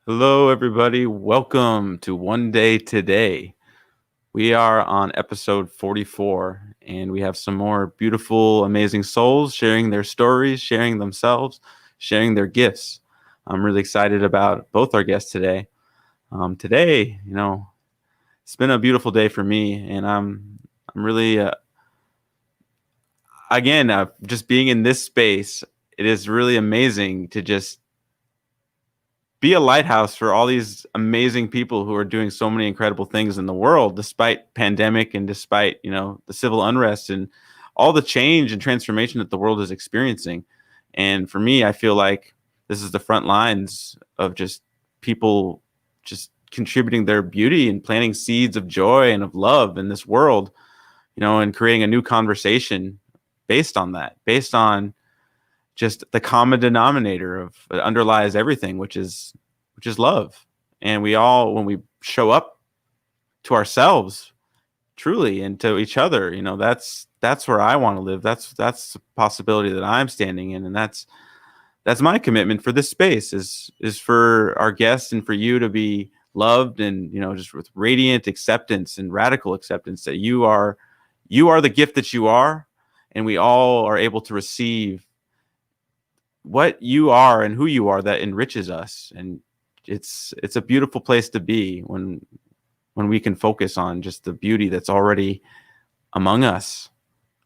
Hello, everybody. Welcome to One Day Today. We are on episode 44, and we have some more beautiful, amazing souls sharing their stories, sharing themselves, sharing their gifts. I'm really excited about both our guests today. Today, it's been a beautiful day for me, and I'm really, again, just being in this space. It is really amazing to just be a lighthouse for all these amazing people who are doing so many incredible things in the world despite pandemic and despite the civil unrest and all the change and transformation that the world is experiencing. And for me, I feel like this is the front lines of just people just contributing their beauty and planting seeds of joy and of love in this world, and creating a new conversation based on that, based on just the common denominator of that underlies everything, which is love. And we all, when we show up to ourselves truly and to each other, that's where I want to live. That's the possibility that I'm standing in, and that's my commitment for this space is for our guests and for you to be loved, and just with radiant acceptance and radical acceptance that you are the gift that you are, and we all are able to receive what you are and who you are that enriches us. And it's a beautiful place to be when we can focus on just the beauty that's already among us.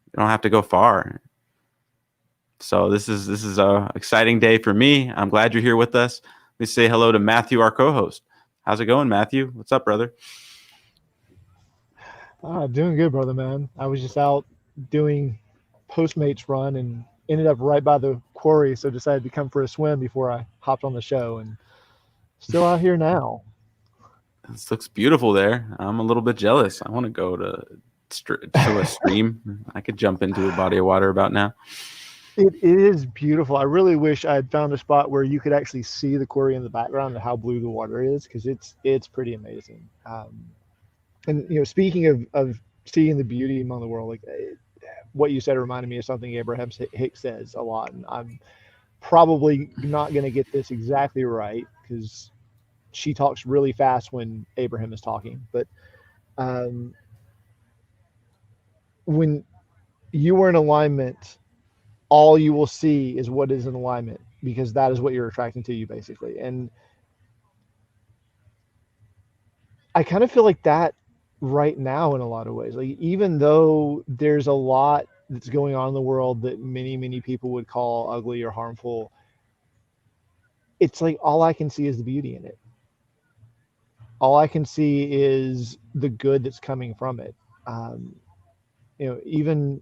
You don't have to go far. So this is a exciting day for me. I'm glad you're here with us. Let me say hello to Matthew, our co-host. How's it going, Matthew? What's up, brother? Doing good, brother, man. I was just out doing Postmates run and ended up right by the quarry, so decided to come for a swim before I hopped on the show, and still out here now. This looks beautiful there. I'm a little bit jealous. I want to go to a stream. I could jump into a body of water about now. It is beautiful. I really wish I had found a spot where you could actually see the quarry in the background and how blue the water is, because it's pretty amazing. And speaking of seeing the beauty among the world, like what you said reminded me of something Abraham Hicks says a lot, and I'm probably not going to get this exactly right because she talks really fast when Abraham is talking. But um, when you are in alignment, all you will see is what is in alignment because that is what you're attracting to you, basically. And I kind of feel like that right now in a lot of ways. Like, even though there's a lot that's going on in the world that many people would call ugly or harmful, it's like all I can see is the beauty in it. All I can see is the good that's coming from it. Um, even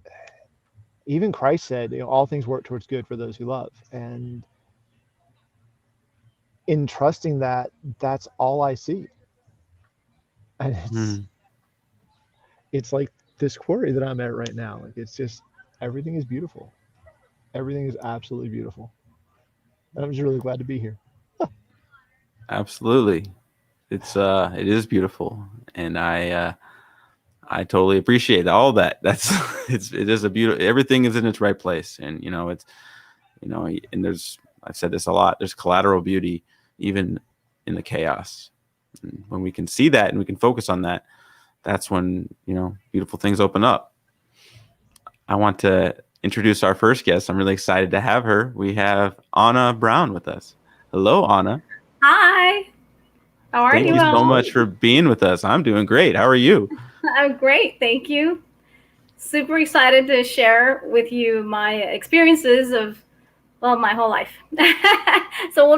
Christ said, all things work towards good for those who love. And in trusting that, that's all I see. And it's Hmm. it's like this quarry that I'm at right now. Like, it's just everything is beautiful. Everything is absolutely beautiful. And I'm just really glad to be here. Absolutely. It is beautiful, and I totally appreciate all that. It is a beautiful. Everything is in its right place, and it's and there's I've said this a lot. There's collateral beauty even in the chaos. And when we can see that and we can focus on that, that's when beautiful things open up. I want to introduce our first guest. I'm really excited to have her. We have Anna Brown with us. Hello, Anna. Hi, how are Thank you you so all? much for being with us. I'm doing great. How are you? I'm great, thank you. Super excited to share with you my experiences of, well, my whole life. So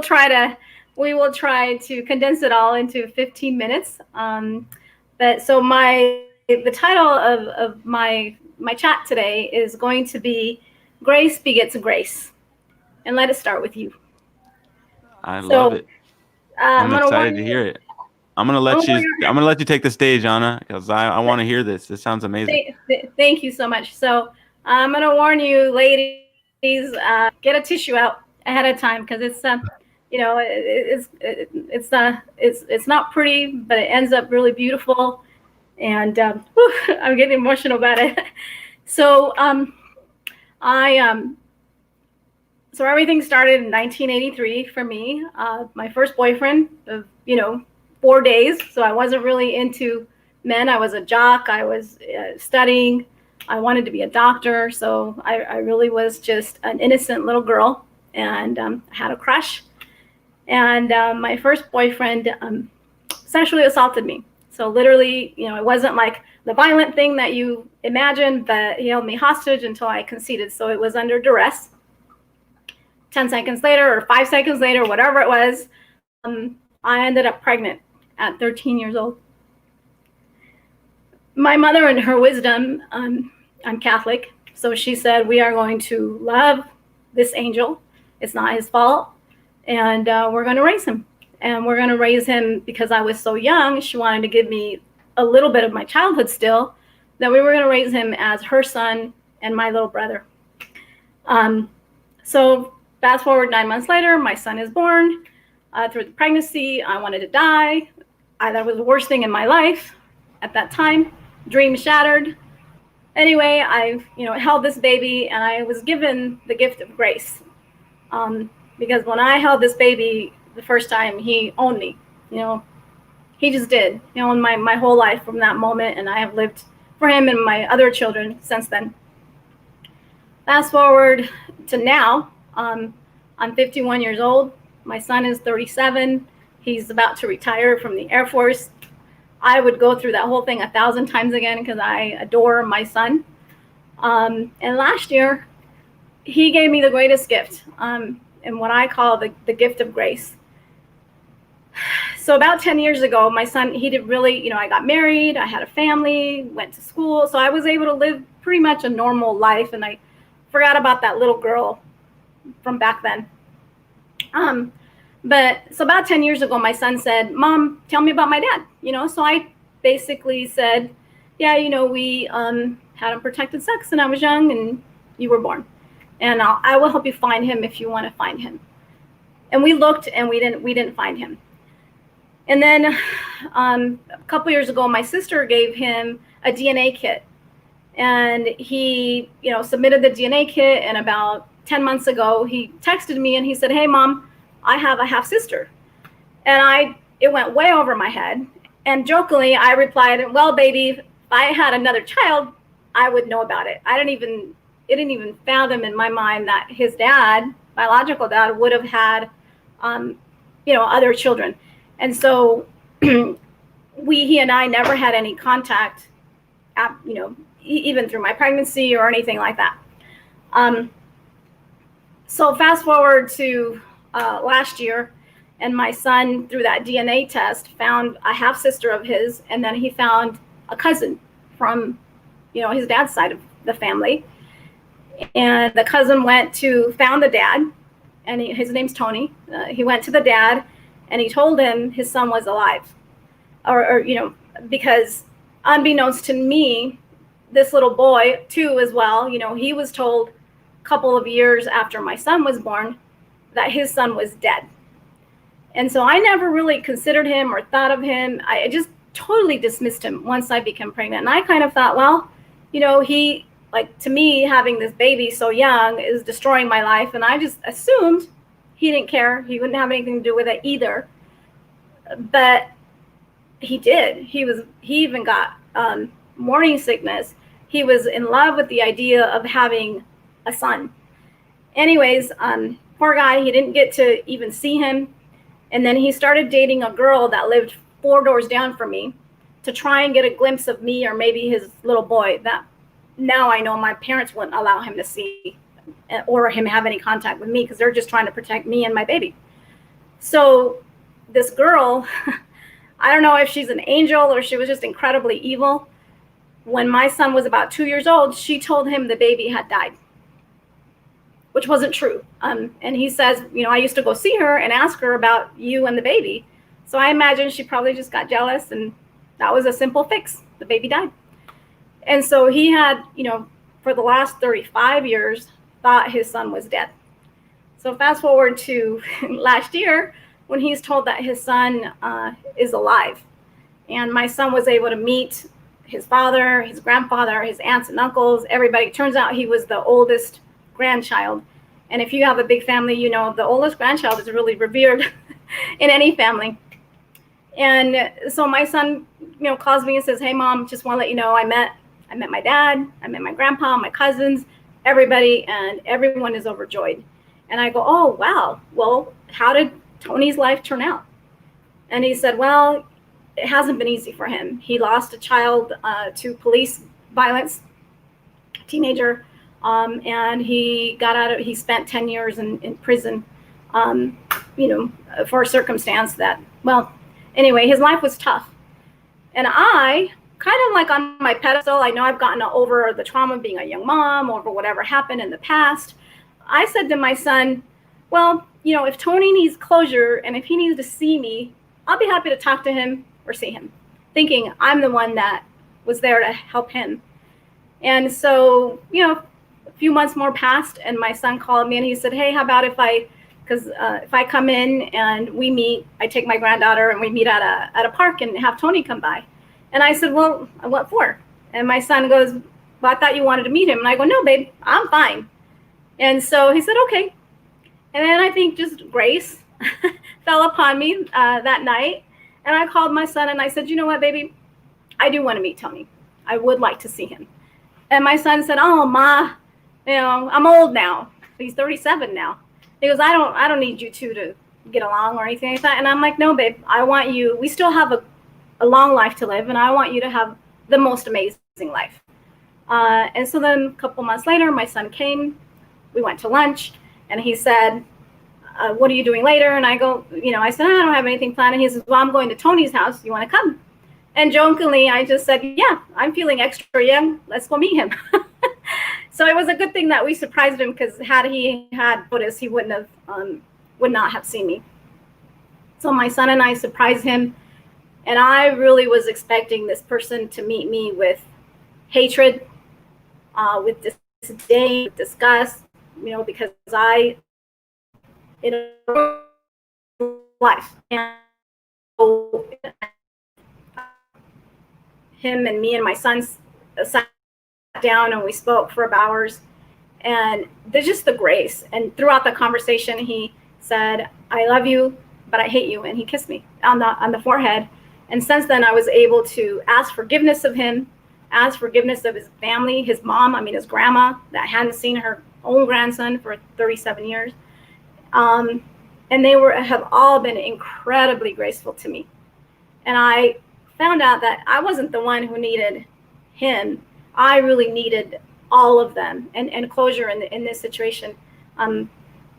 we will try to condense it all into 15 minutes. But so the title of my chat today is going to be Grace Begets Grace, and let it start with you. I love So it. I'm I'm gonna warn excited to you. hear it. I'm gonna I'm let gonna you. warn I'm gonna let you take the stage, Anna, because I want to hear this. This sounds amazing. Thank you so much. So I'm gonna warn you, ladies, get a tissue out ahead of time because it's not pretty, but it ends up really beautiful, and whew, I'm getting emotional about it. So I So everything started in 1983 for me. My first boyfriend of 4 days. So I wasn't really into men. I was a jock. I was studying. I wanted to be a doctor. So I really was just an innocent little girl, and had a crush. And my first boyfriend sexually assaulted me. So literally, it wasn't like the violent thing that you imagine, but he held me hostage until I conceded. So it was under duress. 10 seconds later or 5 seconds later, whatever it was, I ended up pregnant at 13 years old. My mother, in her wisdom, I'm Catholic, so she said, we are going to love this angel. It's not his fault. And we're going to raise him. And we're going to raise him because I was so young. She wanted to give me a little bit of my childhood still, that we were going to raise him as her son and my little brother. So fast forward 9 months later, my son is born. Through the pregnancy, I wanted to die. That was the worst thing in my life at that time. Dream shattered. Anyway, I held this baby, and I was given the gift of grace. Because when I held this baby the first time, he owned me. He just did. In my whole life from that moment, and I have lived for him and my other children since then. Fast forward to now. I'm 51 years old. My son is 37. He's about to retire from the Air Force. I would go through that whole thing 1,000 times again because I adore my son. And last year, he gave me the greatest gift, and what I call the gift of grace. So about 10 years ago, my son, he did really, I got married, I had a family, went to school. So I was able to live pretty much a normal life, and I forgot about that little girl from back then. But so about 10 years ago, my son said, Mom, tell me about my dad. So I basically said, yeah, we had unprotected sex and I was young and you were born. And I will help you find him if you want to find him. And we looked and we didn't find him. And then a couple years ago, my sister gave him a DNA kit. And he, submitted the DNA kit, and about 10 months ago, he texted me and he said, hey, Mom, I have a half sister. And it went way over my head. And jokingly, I replied, well, baby, if I had another child, I would know about it. It didn't even fathom in my mind that his dad, biological dad, would have had, other children. And so he and I never had any contact, even through my pregnancy or anything like that. So fast forward to last year, and my son, through that DNA test, found a half sister of his, and then he found a cousin from, his dad's side of the family. And the cousin found the dad, and his name's Tony. He went to the dad, and he told him his son was alive, or because unbeknownst to me, this little boy too as well, he was told a couple of years after my son was born that his son was dead. And so I never really considered him or thought of him. I just totally dismissed him once I became pregnant. And I kind of thought, well, he, to me, having this baby so young is destroying my life. And I just assumed he didn't care. He wouldn't have anything to do with it either. But he did. He even got morning sickness. He was in love with the idea of having a son. Anyways, poor guy, he didn't get to even see him. And then he started dating a girl that lived 4 doors down from me to try and get a glimpse of me or maybe his little boy that now I know my parents wouldn't allow him to see or him have any contact with me because they're just trying to protect me and my baby. So this girl, I don't know if she's an angel or she was just incredibly evil. When my son was about 2 years old, she told him the baby had died, which wasn't true. And he says, I used to go see her and ask her about you and the baby. So I imagine she probably just got jealous, and that was a simple fix. The baby died. And so he had, for the last 35 years, thought his son was dead. So fast forward to last year when he's told that his son is alive. And my son was able to meet his father, his grandfather, his aunts and uncles, everybody. Turns out he was the oldest grandchild. And if you have a big family, you know, the oldest grandchild is really revered in any family. And so my son, you know, calls me and says, "Hey, Mom, just want to let you know I met my dad, I met my grandpa, my cousins, everybody, and everyone is overjoyed." And I go, "Oh, wow. Well, how did Tony's life turn out?" And he said, "Well, it hasn't been easy for him. He lost a child to police violence, teenager, and he got out of. He spent 10 years in prison, um, you know, for a circumstance that, well, anyway, his life was tough. And I, kind of like on my pedestal, I know I've gotten over the trauma of being a young mom, over whatever happened in the past. I said to my son, well, you know, if Tony needs closure and if he needs to see me, I'll be happy to talk to him or see him, thinking I'm the one that was there to help him. And so, you know, a few months more passed, and my son called me and he said, "Hey, how about if I come in and we meet, I take my granddaughter and we meet at a park and have Tony come by." And I said, "Well, what for?" And my son goes, "Well, I thought you wanted to meet him." And I go, "No, babe, I'm fine." And so he said, "Okay." And then I think just grace fell upon me that night. And I called my son and I said, "You know what, baby? I do want to meet Tony. I would like to see him." And my son said, "Oh, Ma, you know, I'm old now." He's 37 now. He goes, I don't need you two to get along or anything like that." And I'm like, "No, babe, I want you, we still have a long life to live, and I want you to have the most amazing life." And so then a couple months later, my son came, we went to lunch, and he said, "What are you doing later?" And I go, you know, I said, "I don't have anything planned." And he says, "Well, I'm going to Tony's house. You want to come?" And jokingly, I just said, "Yeah, I'm feeling extra young. Let's go meet him." So it was a good thing that we surprised him, because had he had noticed, he would not have seen me. So my son and I surprised him, and I really was expecting this person to meet me with hatred, with disdain, with disgust, you know, because I, in a life, and so him and me and my son sat down and we spoke for about hours, and there's just the grace. And throughout the conversation, he said, "I love you, but I hate you," and he kissed me on the forehead. And since then, I was able to ask forgiveness of him, ask forgiveness of his family, his mom, I mean his grandma, that hadn't seen her own grandson for 37 years, and they have all been incredibly graceful to me. And I found out that I wasn't the one who needed him. I really needed all of them, and closure in this situation.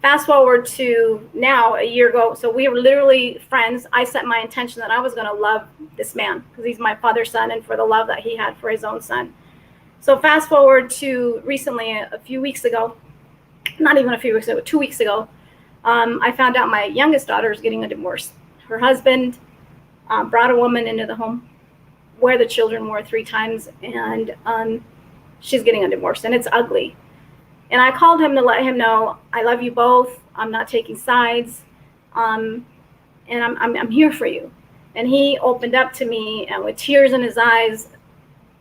Fast forward to now, a year ago, so we were literally friends. I set my intention that I was going to love this man because he's my father's son, and for the love that he had for his own son. So fast forward to recently, a few weeks ago, not even a few weeks ago, 2 weeks ago, I found out my youngest daughter is getting a divorce. Her husband brought a woman into the home where the children were 3 times, and she's getting a divorce, and it's ugly. And I called him to let him know, I love you both. I'm not taking sides, and I'm here for you. And he opened up to me, and with tears in his eyes,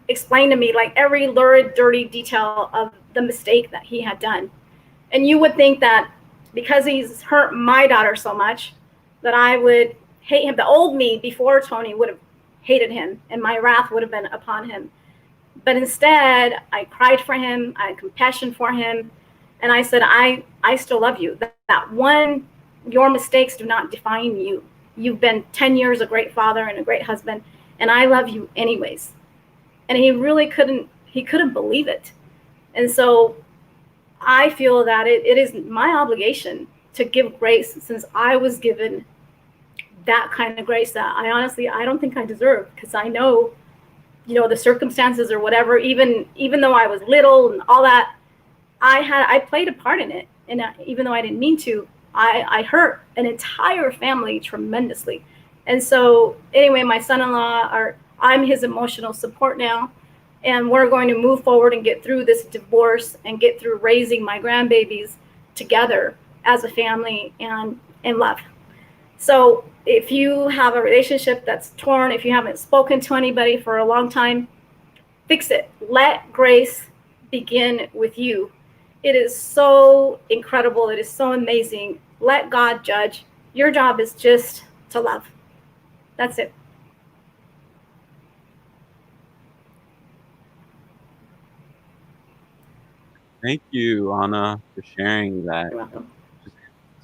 explained to me like every lurid, dirty detail of the mistake that he had done. And you would think that because he's hurt my daughter so much, that I would hate him. The old me before Tony would have hated him, and my wrath would have been upon him. But instead, I cried for him, I had compassion for him, and I said, I still love you. That one, your mistakes do not define you. You've been 10 years a great father and a great husband, and I love you anyways. And he really couldn't believe it. And so I feel that it is my obligation to give grace, since I was given that kind of grace that I don't think I deserve, because I know, you know, the circumstances or whatever, even though I was little and all that, I played a part in it. And even though I didn't mean to, I hurt an entire family tremendously. And so anyway, my son-in-law, I'm his emotional support now, and we're going to move forward and get through this divorce and get through raising my grandbabies together as a family and in love. So if you have a relationship that's torn, if you haven't spoken to anybody for a long time, fix it. Let grace begin with you. It is so incredible. It is so amazing. Let God judge. Your job is just to love. That's it. Thank you, Anna, for sharing that. You're welcome.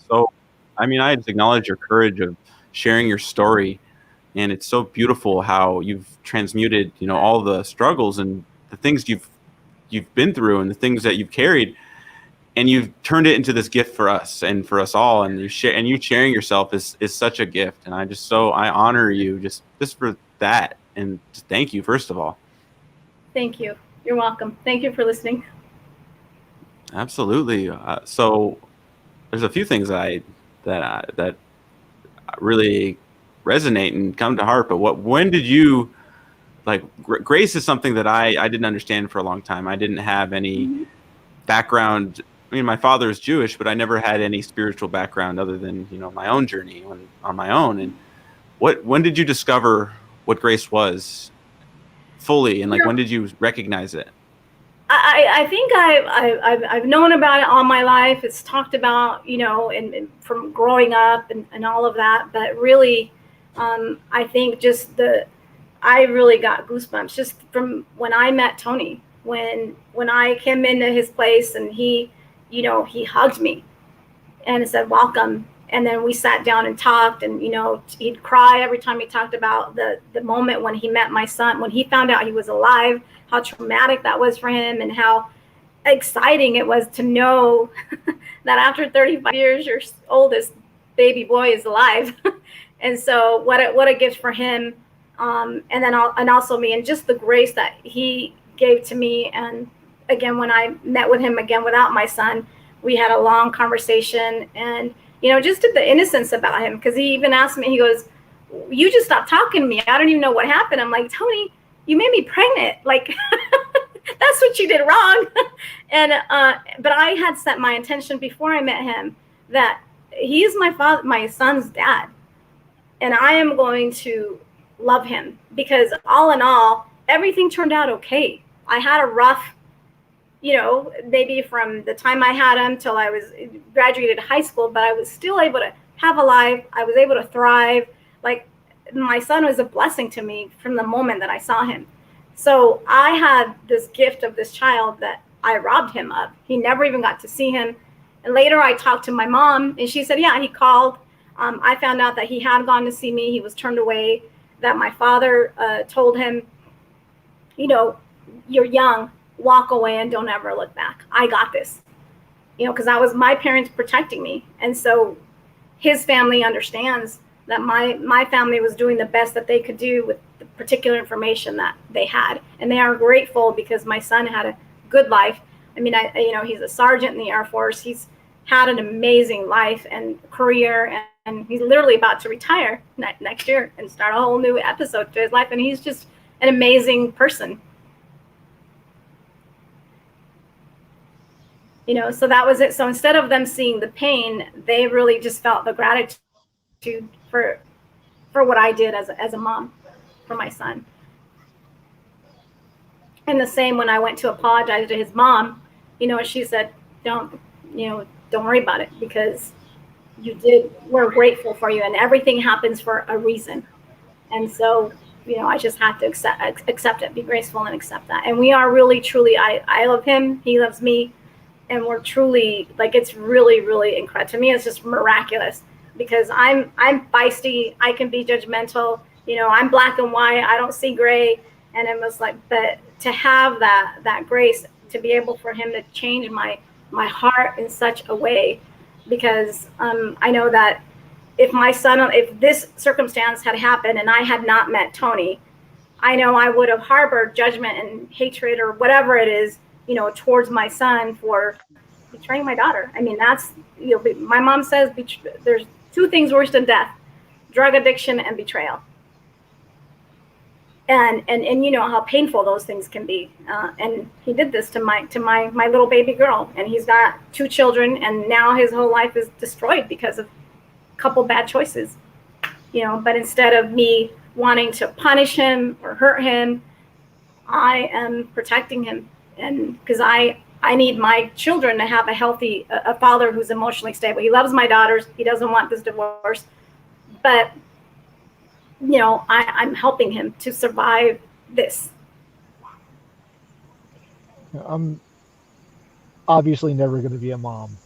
So, I mean, I just acknowledge your courage of sharing your story, and it's so beautiful how you've transmuted, all the struggles and the things you've been through and the things that you've carried, and you've turned it into this gift for us and for us all. And you sharing yourself is such a gift, and I honor you just for that, and just thank you first of all. Thank you. You're welcome. Thank you for listening. Absolutely. So there's a few things that really resonate and come to heart. But when did you like grace is something that I didn't understand for a long time. I didn't have any background. I mean, my father is Jewish, but I never had any spiritual background other than my own journey on my own. And when did you discover what grace was fully, and like when did you recognize it? I think I've known about it all my life. It's talked about, and from growing up and all of that. But really, I think I really got goosebumps just from when I met Tony. When I came into his place and he hugged me and said, "Welcome." And then we sat down and talked, and he'd cry every time he talked about the moment when he met my son, when he found out he was alive, how traumatic that was for him, and how exciting it was to know that after 35 years your oldest baby boy is alive. And so what a gift for him, and then and also me, and just the grace that he gave to me. And again, when I met with him again without my son, we had a long conversation, and just the innocence about him, because he even asked me, he goes, "You just stopped talking to me. I don't even know what happened." I'm like, "Tony, you made me pregnant. Like, that's what you did wrong." And but I had set my intention before I met him that he is my son's dad, and I am going to love him, because all in all, everything turned out okay. I had a rough, maybe from the time I had him till I was graduated high school, but I was still able to have a life. I was able to thrive. Like, my son was a blessing to me from the moment that I saw him. So I had this gift of this child that I robbed him of. He never even got to see him. And later I talked to my mom, and she said, yeah, he called. I found out that he had gone to see me. He was turned away, that my father told him, "You're young, walk away and don't ever look back. I got this." Because that was my parents protecting me. And so his family understands that my family was doing the best that they could do with the particular information that they had. And they are grateful because my son had a good life. I mean, he's a sergeant in the Air Force. He's had an amazing life and career, and he's literally about to retire next year and start a whole new episode to his life. And he's just an amazing person. So that was it. So instead of them seeing the pain, they really just felt the gratitude for what I did as a mom for my son. And the same when I went to apologize to his mom, she said, don't worry about it, because we're grateful for you, and everything happens for a reason. And so, I just have to accept it, be graceful and accept that. And we are really, truly, I love him, he loves me. And we're truly, like, it's really, really incredible. To me, it's just miraculous, because I'm feisty. I can be judgmental. I'm black and white. I don't see gray. And it was like, but to have that grace, to be able for him to change my heart in such a way, because I know that if this circumstance had happened and I had not met Tony, I know I would have harbored judgment and hatred or whatever it is, towards my son for betraying my daughter. I mean, that's, my mom says there's two things worse than death: drug addiction and betrayal. And how painful those things can be. And he did this to my little baby girl, and he's got 2 children, and now his whole life is destroyed because of a couple bad choices. But instead of me wanting to punish him or hurt him, I am protecting him. And because I I need my children to have a father who's emotionally stable. He loves my daughters. He doesn't want this divorce, but I'm helping him to survive this. I'm obviously never going to be a mom.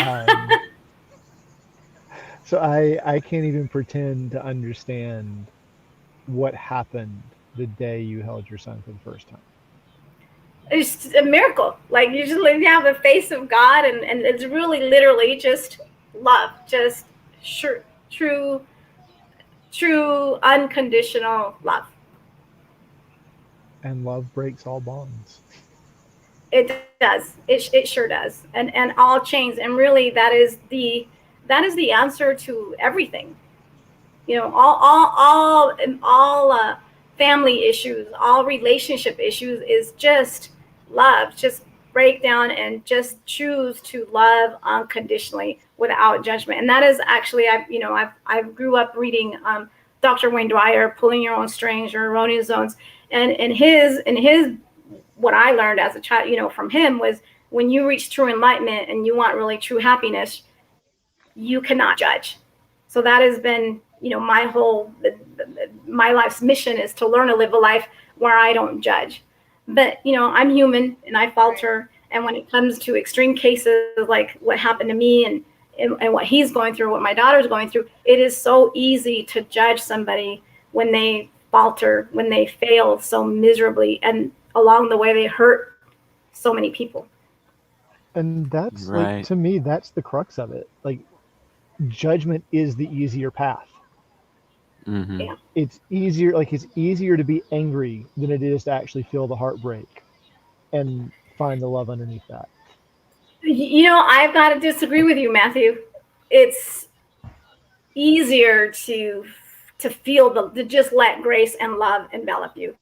Um, so I can't even pretend to understand what happened the day you held your son for the first time. It's a miracle. Like you just have the face of God, and it's really literally just love, just sure, true unconditional love. And love breaks all bonds. It does. It sure does. And all chains. And really, that is the answer to everything. All family issues, all relationship issues is just love. Just break down and just choose to love unconditionally without judgment. And that is actually, I grew up reading Dr. Wayne Dwyer, Pulling Your Own Strings, Your Erroneous Zones, and in his what I learned as a child, from him was when you reach true enlightenment and you want really true happiness, you cannot judge. So that has been, my life's mission is to learn to live a life where I don't judge. But, I'm human and I falter. And when it comes to extreme cases like what happened to me and what he's going through, what my daughter's going through, it is so easy to judge somebody when they falter, when they fail so miserably. And along the way, they hurt so many people. And that's like, Right. to me, that's the crux of it. Like, judgment is the easier path. Mm-hmm. Yeah. It's easier to be angry than it is to actually feel the heartbreak and find the love underneath that. I've got to disagree with you, Matthew. It's easier to feel to just let grace and love envelop you,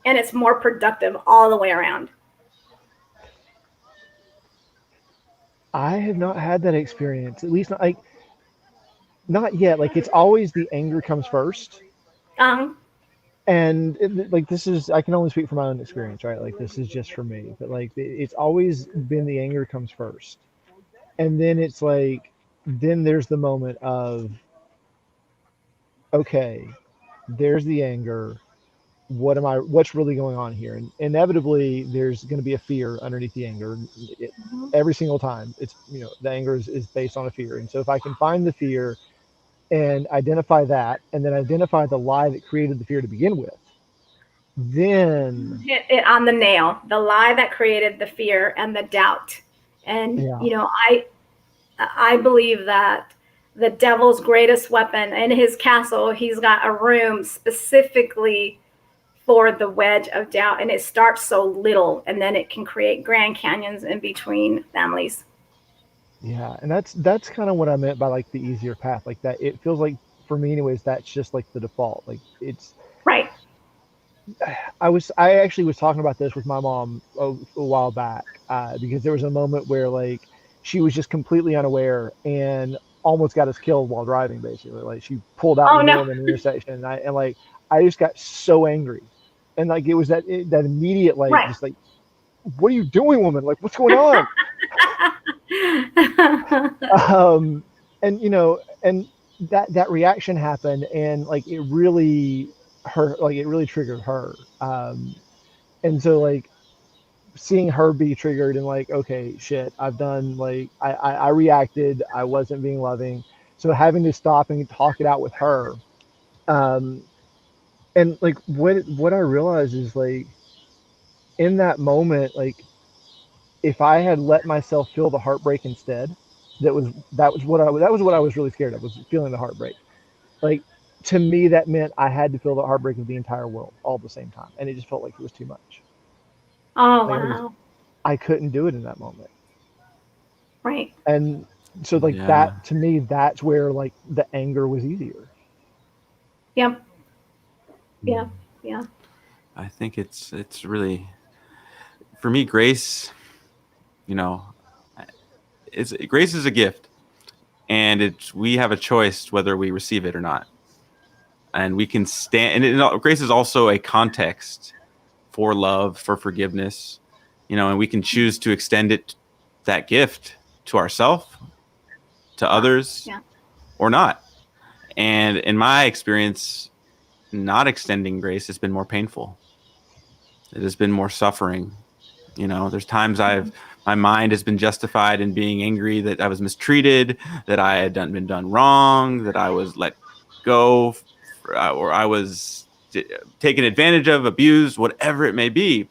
and it's more productive all the way around. I have not had that experience, at least not like not yet. Like it's always the anger comes first, Um, and like this is I can only speak from my own experience, right? Like this is just for me, but like it's always been the anger comes first, and then it's like then there's the moment of okay, there's the anger. What's really going on here? And inevitably there's going to be a fear underneath the anger. it, every single time it's the anger is based on a fear, and so if I can find the fear and identify that and then identify the lie that created the fear to begin with, then hit it on the nail. The lie that created the fear and the doubt. And yeah, I believe that the devil's greatest weapon in his castle, he's got a room specifically for the wedge of doubt, and it starts so little and then it can create grand canyons in between families. yeah, and that's kind of what I meant by like the easier path, like that it feels like for me anyways that's just like the default. Like it's Right. I actually was talking about this with my mom a while back because there was a moment where like she was just completely unaware and almost got us killed while driving. Basically, like she pulled out in Oh the middle no. of an intersection, and like I just got so angry, and like it was that immediate like Right. just like what are you doing, woman? Like what's going on? Um, and and that reaction happened, and like it really her like it really triggered her. And so like seeing her be triggered and like okay shit I've done like I reacted, I wasn't being loving, so having to stop and talk it out with her. um and like what I realized is like in that moment, like if I had let myself feel the heartbreak instead, that was what I was really scared of, was feeling the heartbreak. Like to me that meant I had to feel the heartbreak of the entire world all at the same time, and it just felt like it was too much. Oh Like wow. I couldn't do it in that moment. Right. And so like Yeah. that to me that's where like the anger was easier. Yep. Yeah. Yeah. I think it's really, for me, grace. You know, it's grace is a gift, and it's we have a choice whether we receive it or not, and we can stand. And grace is also a context for love, for forgiveness, and we can choose to extend that gift to ourselves, to others, Yeah. or not. And in my experience, not extending grace has been more painful. It has been more suffering. There's times my mind has been justified in being angry that I was mistreated, that I had been done wrong, that I was let go, or I was taken advantage of, abused, whatever it may be.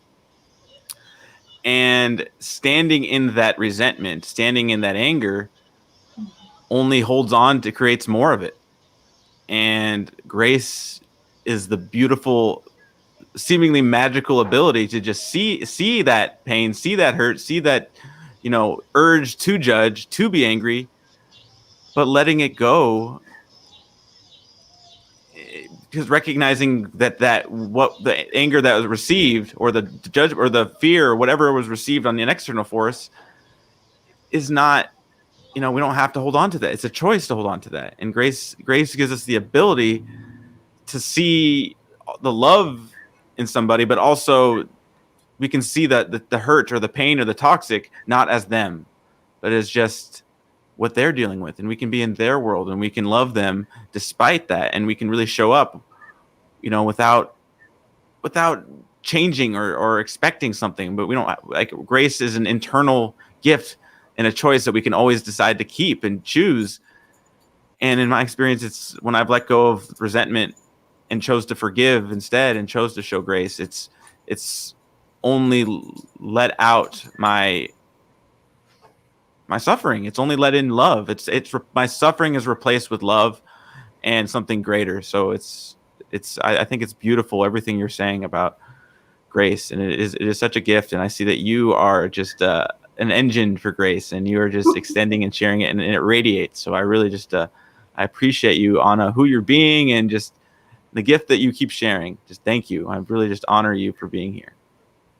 And standing in that resentment, standing in that anger, only holds on to creates more of it. And grace is the beautiful, seemingly magical ability to just see that pain, see that hurt, see that urge to judge, to be angry, but letting it go, because recognizing that what the anger that was received, or the judgment, or the fear, or whatever was received on the external force, is not, we don't have to hold on to that. It's a choice to hold on to that. And grace gives us the ability to see the love in somebody, but also we can see that the hurt or the pain or the toxic not as them, but as just what they're dealing with. And we can be in their world, and we can love them despite that. And we can really show up, without changing or expecting something. But we don't, like, grace is an internal gift and a choice that we can always decide to keep and choose. And in my experience, it's when I've let go of resentment and chose to forgive instead, and chose to show grace, it's only let out my suffering. It's only let in love. My suffering is replaced with love and something greater. So I think it's beautiful, everything you're saying about grace, and it is such a gift. And I see that you are just an engine for grace, and you are just extending and sharing it, and it radiates. So I really just I appreciate you, Anna, who you're being, and just the gift that you keep sharing. Just thank you. I really just honor you for being here.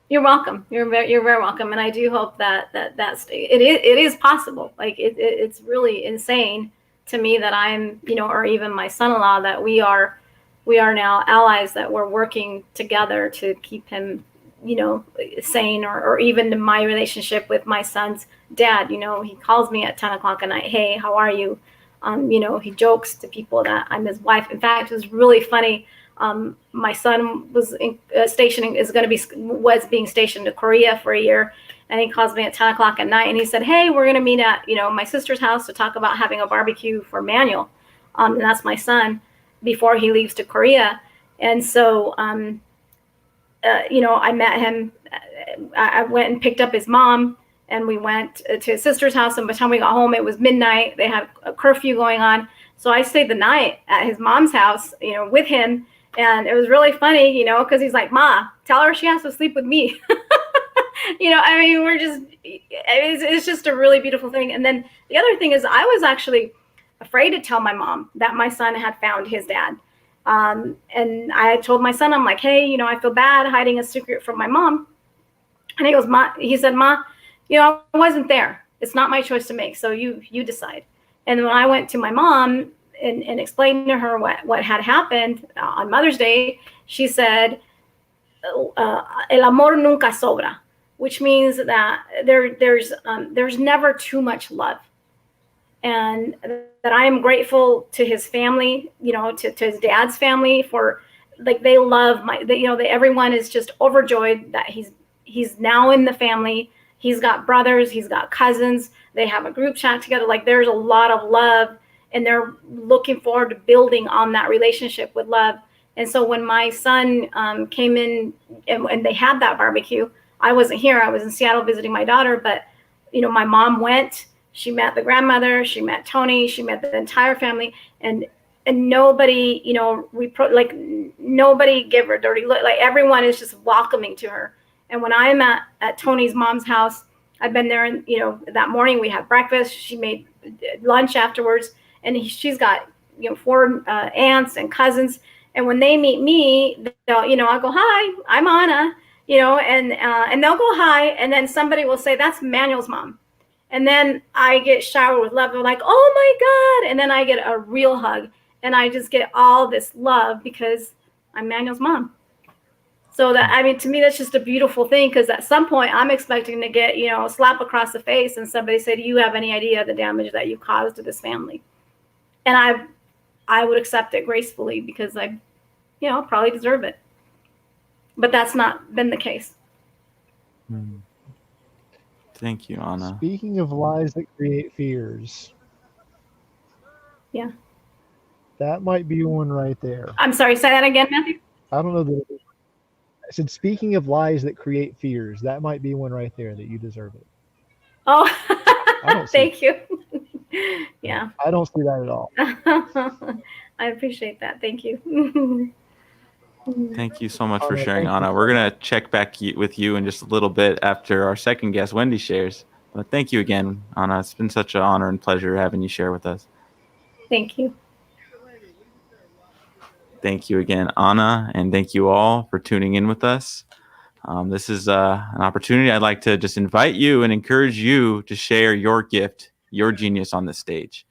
You're welcome. You're very welcome. And I do hope that's it is possible. Like it's really insane to me that I'm, or even my son-in-law, that we are now allies, that we're working together to keep him, sane, or even my relationship with my son's dad. He calls me at 10 o'clock at night. Hey, how are you? He jokes to people that I'm his wife. In fact, it was really funny. My son was being stationed to Korea for a year, and he calls me at 10 o'clock at night, and he said, hey, we're going to meet at my sister's house to talk about having a barbecue for Manuel, and that's my son, before he leaves to Korea. And so I met him. I went and picked up his mom, and we went to his sister's house, and by the time we got home, it was midnight. They had a curfew going on, so I stayed the night at his mom's house, with him. And it was really funny, because he's like, Ma, tell her she has to sleep with me. It's just a really beautiful thing. And then the other thing is, I was actually afraid to tell my mom that my son had found his dad. And I told my son, I'm like, hey, I feel bad hiding a secret from my mom. And he said, Ma, I wasn't there. It's not my choice to make. So you decide. And when I went to my mom and explained to her what had happened on Mother's Day, she said, el amor nunca sobra, which means that there's never too much love. And that I am grateful to his family, to his dad's family, for, like, they love everyone is just overjoyed that he's now in the family. He's got brothers, he's got cousins. They have a group chat together. Like, there's a lot of love, and they're looking forward to building on that relationship with love. And so when my son came in and they had that barbecue, I wasn't here. I was in Seattle visiting my daughter, but my mom went. She met the grandmother. She met Tony. She met the entire family, and nobody, nobody gave her a dirty look. Like, everyone is just welcoming to her. And when I'm at Tony's mom's house, I've been there, and that morning we had breakfast. She made lunch afterwards, and she's got 4 aunts and cousins. And when they meet me, I'll go, hi, I'm Anna, and they'll go hi, and then somebody will say, that's Manuel's mom. And then I get showered with love. They're like, oh my God. And then I get a real hug, and I just get all this love because I'm Manuel's mom. So that, I mean, to me, that's just a beautiful thing, because at some point I'm expecting to get, you know, a slap across the face and somebody say, do you have any idea the damage that you caused to this family? And I would accept it gracefully, because I, you know, probably deserve it. But that's not been the case. Thank you, Anna. Speaking of lies that create fears. Yeah. That might be one right there. I'm sorry, say that again, Matthew. I don't know that. I said, speaking of lies that create fears, that might be one right there that you deserve it. Oh, I don't see thank you. Yeah. I don't see that at all. I appreciate that. Thank you. Thank you so much for Anna, sharing, thank you. Anna. We're going to check back with you in just a little bit after our second guest, Wendy, shares. But thank you again, Anna. It's been such an honor and pleasure having you share with us. Thank you. Thank you again, Anna, and thank you all for tuning in with us. This is an opportunity. I'd like to just invite you and encourage you to share your gift, your genius on this stage.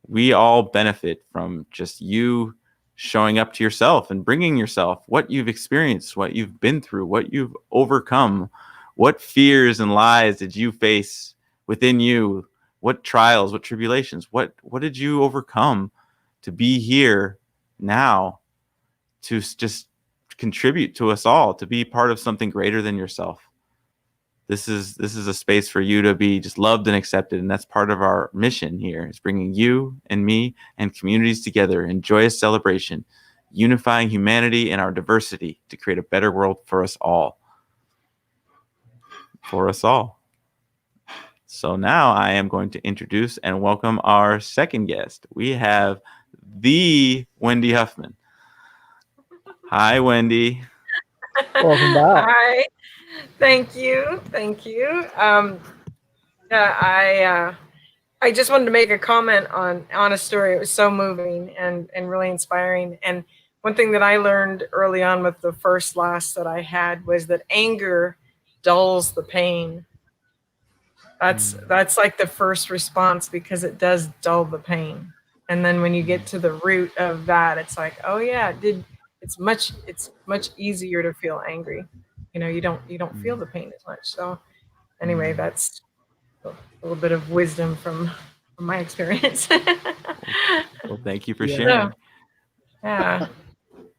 We all benefit from just you showing up to yourself and bringing yourself, what you've experienced, what you've been through, what you've overcome, what fears and lies did you face within you, what trials, what tribulations, what did you overcome to be here now, to just contribute to us all, to be part of something greater than yourself. This is a space for you to be just loved and accepted, and that's part of our mission here, is bringing you and me and communities together in joyous celebration, unifying humanity and our diversity to create a better world for us all. For us all. So now I am going to introduce and welcome our second guest. We have the Wendy Huffman. Hi, Wendy. Welcome back. Hi. Thank you. Thank you. Yeah, I just wanted to make a comment on Anna's story. It was so moving and really inspiring. And one thing that I learned early on with the first loss that I had was that anger dulls the pain. That's like the first response, because it does dull the pain. And then when you get to the root of that, it's like, oh yeah, it's much easier to feel angry. You know, you don't feel the pain as much. So anyway, that's a little bit of wisdom from my experience. Well, thank you for sharing. Yeah.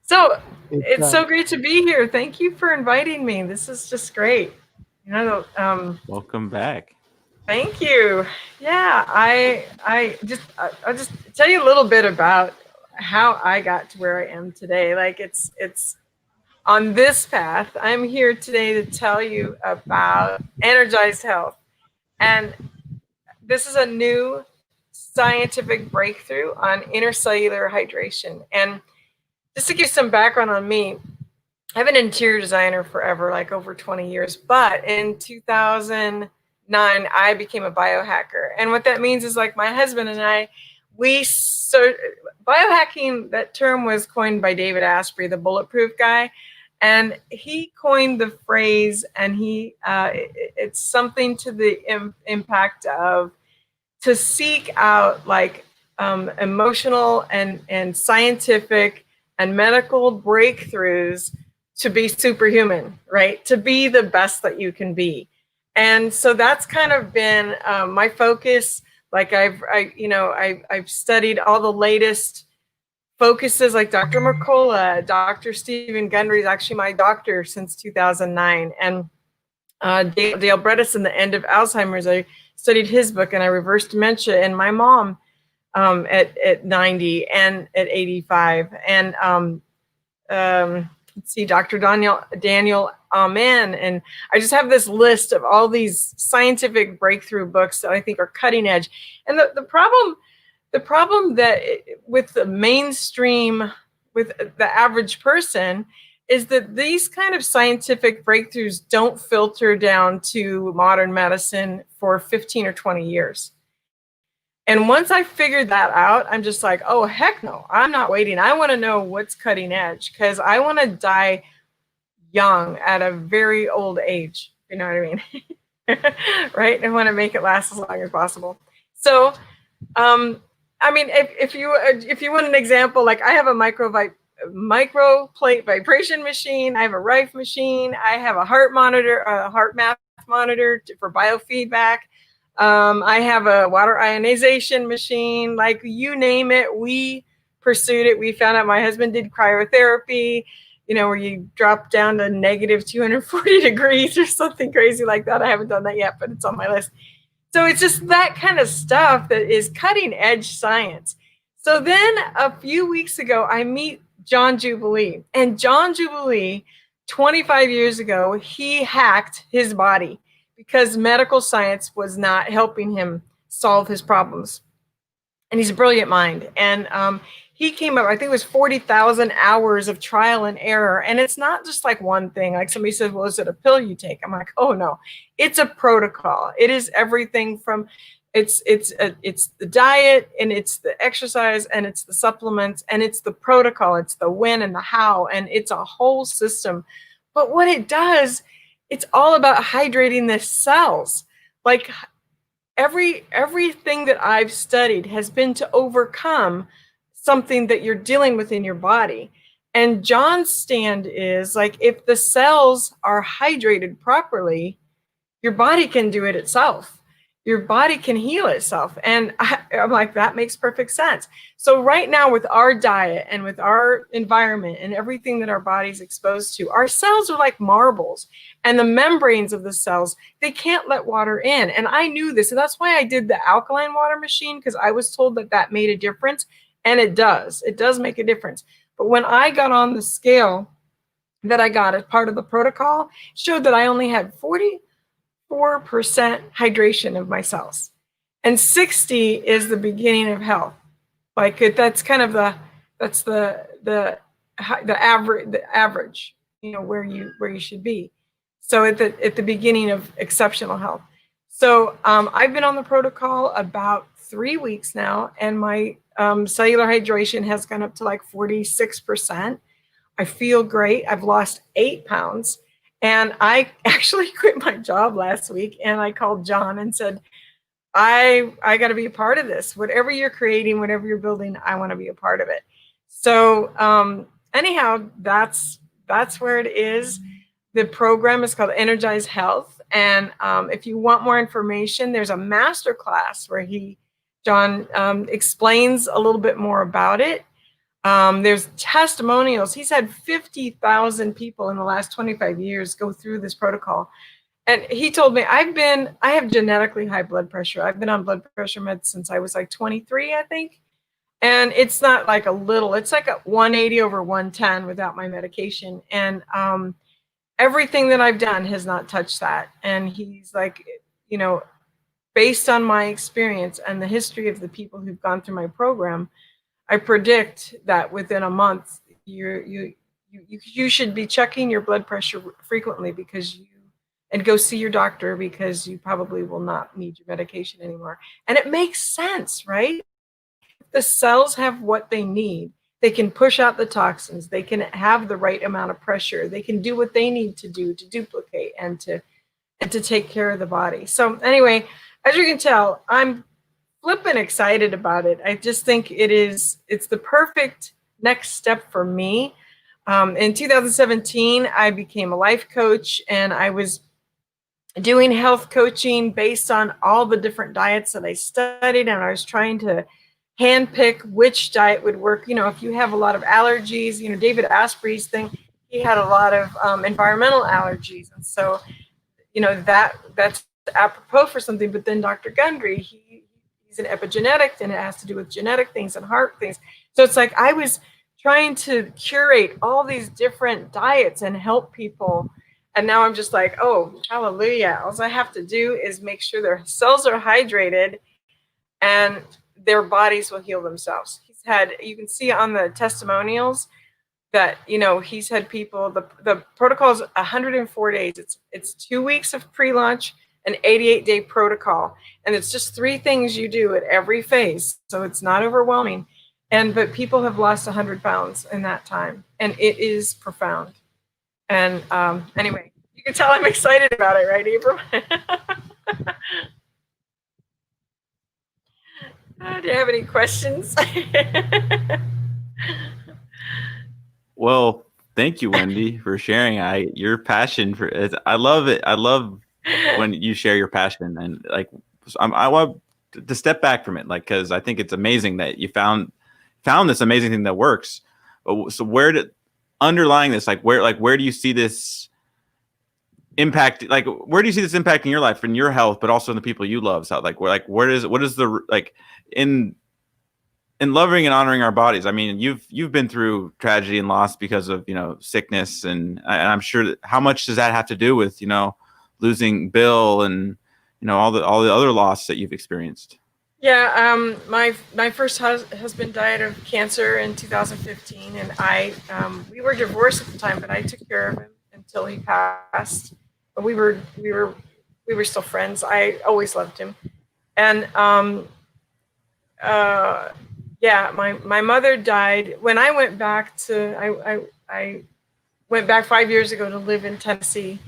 So it's so great to be here. Thank you for inviting me. This is just great. You know, welcome back. Thank you. Yeah, I'll just tell you a little bit about how I got to where I am today. Like it's on this path. I'm here today to tell you about energized health. And this is a new scientific breakthrough on intercellular hydration. And just to give some background on me, I've been an interior designer forever, like over 20 years. But in 2009, I became a biohacker. And what that means is, like, my husband and I, biohacking, that term was coined by David Asprey, the bulletproof guy. And he coined the phrase, and it's something to the impact of to seek out like emotional and scientific and medical breakthroughs to be superhuman, right? To be the best that you can be. And so that's kind of been my focus. Like I've studied all the latest focuses, like Dr. Mercola, Dr. Stephen Gundry is actually my doctor since 2009. And Dale Bredesen, The End of Alzheimer's, I studied his book, and I reversed dementia in my mom at 90 and at 85. And let's see, Dr. Daniel Amen. And I just have this list of all these scientific breakthrough books that I think are cutting edge. And the problem that with the mainstream, with the average person, is that these kind of scientific breakthroughs don't filter down to modern medicine for 15 or 20 years. And once I figured that out, I'm just like, oh, heck no, I'm not waiting. I want to know what's cutting edge, because I want to die young at a very old age. You know what I mean? Right? I want to make it last as long as possible. So, I mean, if you want an example, like I have a micro plate vibration machine. I have a Rife machine. I have a heart monitor, a heart math monitor for biofeedback. I have a water ionization machine. Like, you name it, we pursued it. We found out my husband did cryotherapy, you know, where you drop down to negative 240 degrees or something crazy like that. I haven't done that yet, but it's on my list. So it's just that kind of stuff that is cutting edge science. So then a few weeks ago, I meet John Jubilee. And John Jubilee, 25 years ago, he hacked his body because medical science was not helping him solve his problems. And he's a brilliant mind. And he came up, I think it was 40,000 hours of trial and error. And it's not just like one thing. Like, somebody says, well, is it a pill you take? I'm like, oh no, it's a protocol. It is everything from it's the diet, and it's the exercise, and it's the supplements, and it's the protocol. It's the when and the how, and it's a whole system. But what it does, it's all about hydrating the cells. Like, everything that I've studied has been to overcome something that you're dealing with in your body. And John's stand is like, if the cells are hydrated properly, your body can do it itself. Your body can heal itself. And I'm like, that makes perfect sense. So right now, with our diet and with our environment and everything that our body's exposed to, our cells are like marbles, and the membranes of the cells, they can't let water in. And I knew this, and that's why I did the alkaline water machine, because I was told that that made a difference. And it does make a difference. But when I got on the scale that I got as part of the protocol, it showed that I only had 44% hydration of my cells, and 60 is the beginning of health. Like, that's kind of the average, you know, where you should be. So at the beginning of exceptional health. So I've been on the protocol about 3 weeks now, and my cellular hydration has gone up to like 46%. I feel great. I've lost 8 pounds. And I actually quit my job last week, and I called John and said, I got to be a part of this. Whatever you're creating, whatever you're building, I want to be a part of it. So anyhow, that's where it is. The program is called Energize Health. And if you want more information, there's a master class where John explains a little bit more about it. There's testimonials. He's had 50,000 people in the last 25 years go through this protocol. And he told me, I have genetically high blood pressure. I've been on blood pressure meds since I was like 23, I think. And it's not like a little, it's like a 180 over 110 without my medication. And everything that I've done has not touched that. And he's like, you know, based on my experience and the history of the people who've gone through my program, I predict that within a month, you should be checking your blood pressure frequently, and go see your doctor, because you probably will not need your medication anymore. And it makes sense, right? The cells have what they need. They can push out the toxins. They can have the right amount of pressure. They can do what they need to do to duplicate and to take care of the body. So anyway, as you can tell, I'm flippin' excited about it. I just think it's the perfect next step for me. In 2017, I became a life coach, and I was doing health coaching based on all the different diets that I studied, and I was trying to handpick which diet would work. You know, if you have a lot of allergies, you know, David Asprey's thing, he had a lot of environmental allergies, and so, you know, that's apropos for something. But then Dr. Gundry, he's an epigenetic, and it has to do with genetic things and heart things. So it's like I was trying to curate all these different diets and help people. And now I'm just like, oh, hallelujah. All I have to do is make sure their cells are hydrated and their bodies will heal themselves. You can see on the testimonials that, you know, he's had people, the protocol is 104 days. It's 2 weeks of pre-launch, an 88-day protocol. And it's just 3 things you do at every phase. So it's not overwhelming. But people have lost 100 pounds in that time. And it is profound. And anyway, you can tell I'm excited about it, right, Abram? Do you have any questions? Well, thank you, Wendy, for sharing. Your passion for it. I love it. I love when you share your passion, and like I want to step back from it, like, because I think it's amazing that you found this amazing thing that works. So where did underlying this, where do you see this impact? Like, where do you see this impacting your life and your health, but also in the people you love? So what is the like in loving and honoring our bodies? I mean, you've been through tragedy and loss because of, sickness, and I'm sure that, how much does that have to do with, losing Bill and, all the other loss that you've experienced? Yeah, my first husband died of cancer in 2015, and we were divorced at the time, but I took care of him until he passed. But we were still friends. I always loved him, and yeah, my mother died when I went back to I went back 5 years ago to live in Tennessee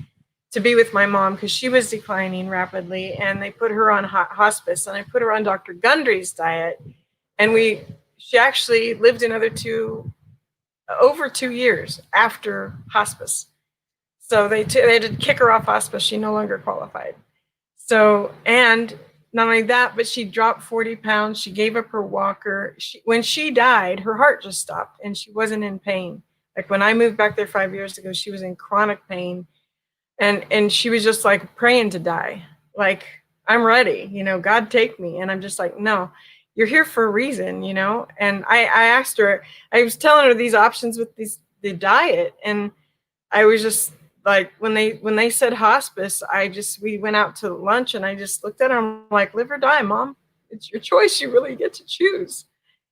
to be with my mom because she was declining rapidly, and they put her on hospice, and I put her on Dr. Gundry's diet, and she actually lived another over 2 years after hospice. So they had to kick her off hospice. She no longer qualified. So, and not only that, but she dropped 40 pounds. She gave up her walker. When she died, her heart just stopped and she wasn't in pain. Like when I moved back there 5 years ago, she was in chronic pain. And she was just like praying to die. Like, I'm ready, God take me. And I'm just like, no, you're here for a reason, And I asked her, I was telling her these options with the diet. And I was just like, when they said hospice, we went out to lunch and I just looked at her. I'm like, live or die, Mom. It's your choice. You really get to choose.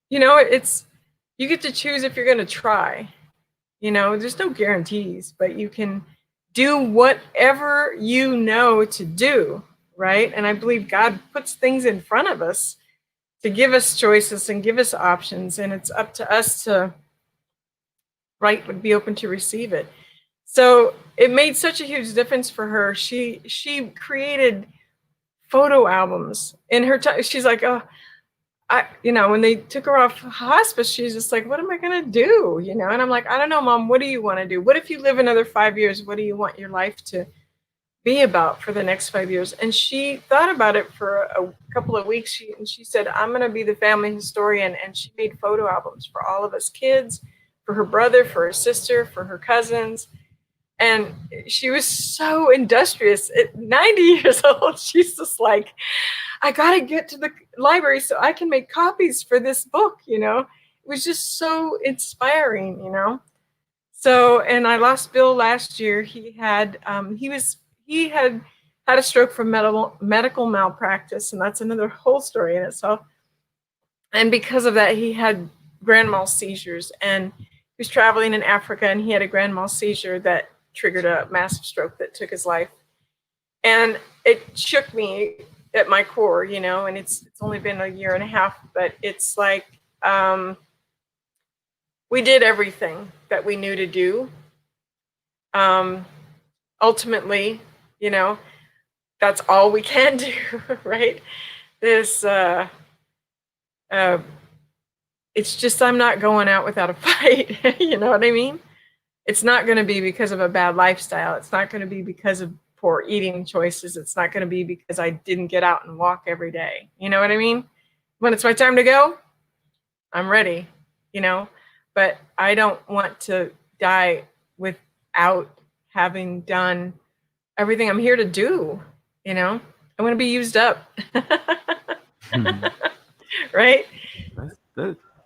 You get to choose if you're going to try. There's no guarantees, but you can do whatever you know to do, right? And I believe God puts things in front of us to give us choices and give us options, and it's up to us to be open to receive it. So it made such a huge difference for her. She created photo albums in her time. She's like, oh, when they took her off hospice, she's just like, what am I going to do? And I'm like, I don't know, Mom, what do you want to do? What if you live another 5 years? What do you want your life to be about for the next 5 years? And she thought about it for a couple of weeks. She said, I'm going to be the family historian. And she made photo albums for all of us kids, for her brother, for her sister, for her cousins. And she was so industrious. At 90 years old, she's just like, I got to get to the library so I can make copies for this book, It was just so inspiring, So, and I lost Bill last year. He had had a stroke from medical malpractice, and that's another whole story in itself. And because of that, he had grand mal seizures, and he was traveling in Africa, and he had a grand mal seizure that triggered a massive stroke that took his life. And it shook me at my core, and it's only been a year and a half, but it's like, we did everything that we knew to do. Ultimately, that's all we can do, right? This, it's just, I'm not going out without a fight. You know what I mean? It's not going to be because of a bad lifestyle. It's not going to be because of poor eating choices. It's not going to be because I didn't get out and walk every day. You know what I mean? When it's my time to go, I'm ready, but I don't want to die without having done everything I'm here to do. I want to be used up. Right?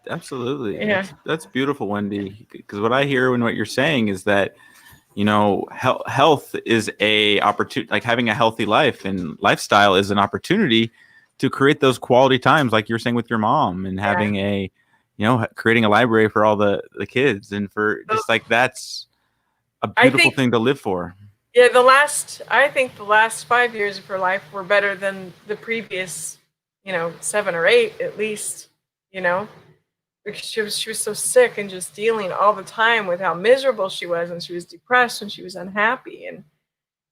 Absolutely. Yeah. That's beautiful, Wendy. Because what I hear when what you're saying is that, health is a opportunity, like having a healthy life and lifestyle is an opportunity to create those quality times, like you're saying with your mom, and having creating a library for all the kids, and for just like, that's a beautiful thing to live for. Yeah. I think the last 5 years of her life were better than the previous, 7 or 8 at least, because she was so sick and just dealing all the time with how miserable she was, and she was depressed and she was unhappy. And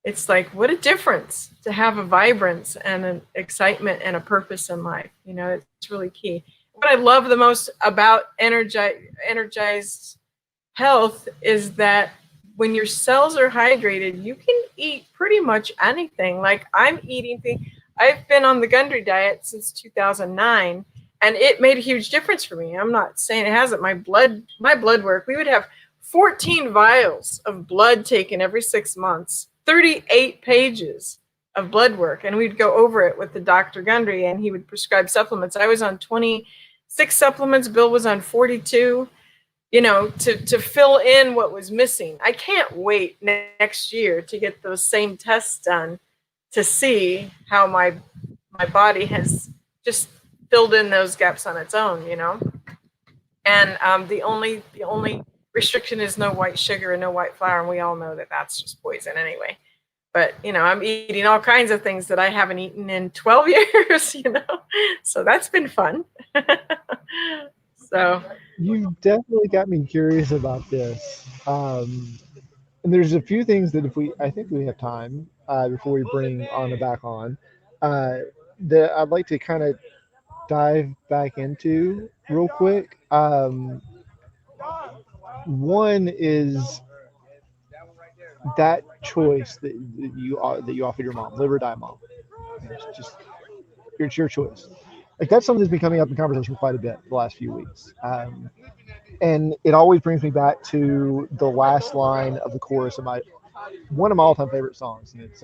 it's like, what a difference to have a vibrance and an excitement and a purpose in life. It's really key. What I love the most about energized health is that when your cells are hydrated, you can eat pretty much anything. Like I'm eating things. I've been on the Gundry diet since 2009, and it made a huge difference for me. I'm not saying it hasn't. My blood work, we would have 14 vials of blood taken every 6 months, 38 pages of blood work, and we'd go over it with the Dr. Gundry, and he would prescribe supplements. I was on 26 supplements. Bill was on 42. To fill in what was missing. I can't wait next year to get those same tests done to see how my body has just filled in those gaps on its own, And the only restriction is no white sugar and no white flour, and we all know that that's just poison anyway. But I'm eating all kinds of things that I haven't eaten in 12 years, So that's been fun. So You definitely got me curious about this. And there's a few things that I think we have time before we bring Anna back on, that I'd like to kind of dive back into real quick. One is that choice that you offered your mom, live or die, mom. It's your choice. Like that's something that's been coming up in conversation quite a bit the last few weeks. And it always brings me back to the last line of the chorus of one of my all-time favorite songs, and it's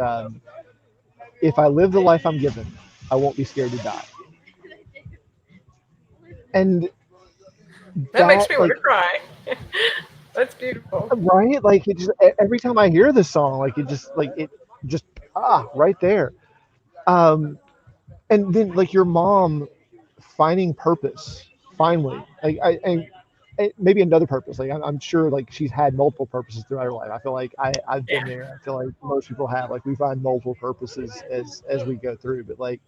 "If I live the life I'm given, I won't be scared to die." And that makes me want to cry. That's beautiful, right? Like it just every time I hear this song, like it just right there. And then like your mom finding purpose finally, like I maybe another purpose. Like I'm sure like she's had multiple purposes throughout her life. I feel like I've been there. I feel like most people have. Like we find multiple purposes as we go through. But like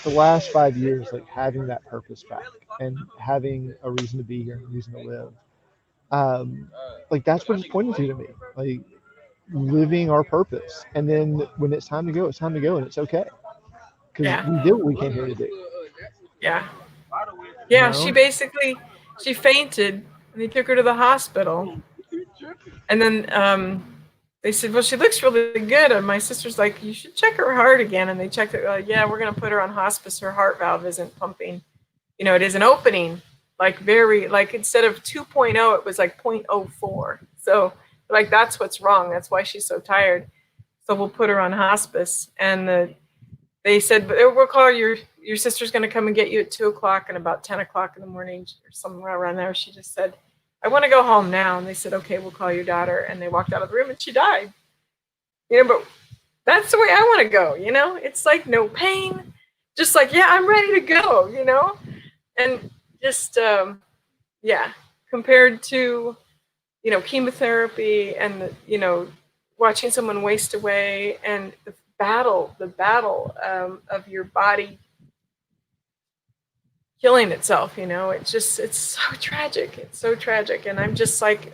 the last 5 years, like having that purpose back and having a reason to be here and a reason to live. Like that's what it's pointing to me. Like living our purpose. And then when it's time to go, it's time to go, and it's okay. Because we did what we came here to do. Yeah. She fainted, and they took her to the hospital. And then they said, well, she looks really good. And my sister's like, you should check her heart again. And they checked it. Like, yeah, we're going to put her on hospice. Her heart valve isn't pumping. It is an opening, like instead of 2.0, it was like 0.04. So like, that's what's wrong. That's why she's so tired. So we'll put her on hospice. And they said, but we'll call your sister's going to come and get you at 2:00, and about 10:00 in the morning or somewhere around there. She just said, I want to go home now. And they said, okay, we'll call your daughter. And they walked out of the room and she died. But that's the way I want to go. It's like no pain, just like, yeah, I'm ready to go, and just, compared to, chemotherapy and, watching someone waste away and the battle of your body killing itself, it's so tragic. It's so tragic. And I'm just like,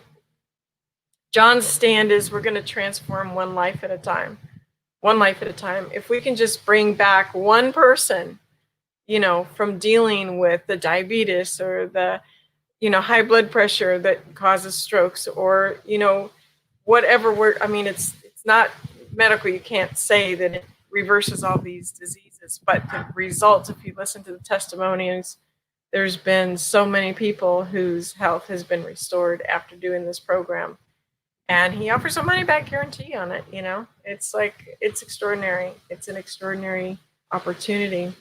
John's stand is we're going to transform one life at a time. If we can just bring back one person, from dealing with the diabetes or the, high blood pressure that causes strokes or, whatever it's not medical. You can't say that it reverses all these diseases, but the results, if you listen to the testimonies, there's been so many people whose health has been restored after doing this program. And he offers a money back guarantee on it. It's like, it's extraordinary. It's an extraordinary opportunity.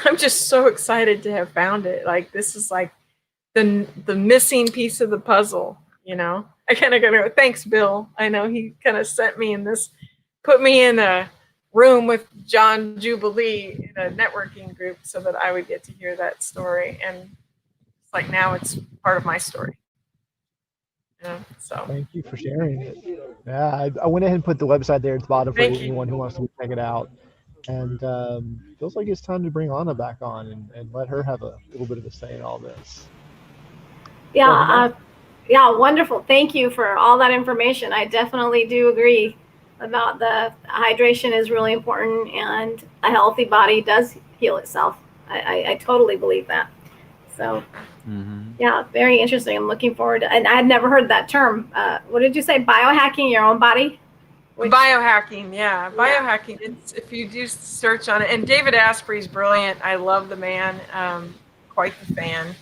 I'm just so excited to have found it. Like, this is like the missing piece of the puzzle, I kind of go, thanks, Bill. I know he kind of sent me in this, put me in a room with John Jubilee in a networking group so that I would get to hear that story. And it's like, now it's part of my story. So thank you for sharing it. Yeah, I went ahead and put the website there at the bottom for anyone who wants to check it out. And feels like it's time to bring Anna back on and let her have a little bit of a say in all this. Yeah, wonderful. Thank you for all that information. I definitely do agree about the hydration is really important, and a healthy body does heal itself. I totally believe that. So Yeah, very interesting. I'm looking forward to, and I had never heard that term. What did you say? Biohacking your own body? Biohacking, yeah. Biohacking. It's, if you do search on it, and David Asprey's brilliant. I love the man. Quite the fan.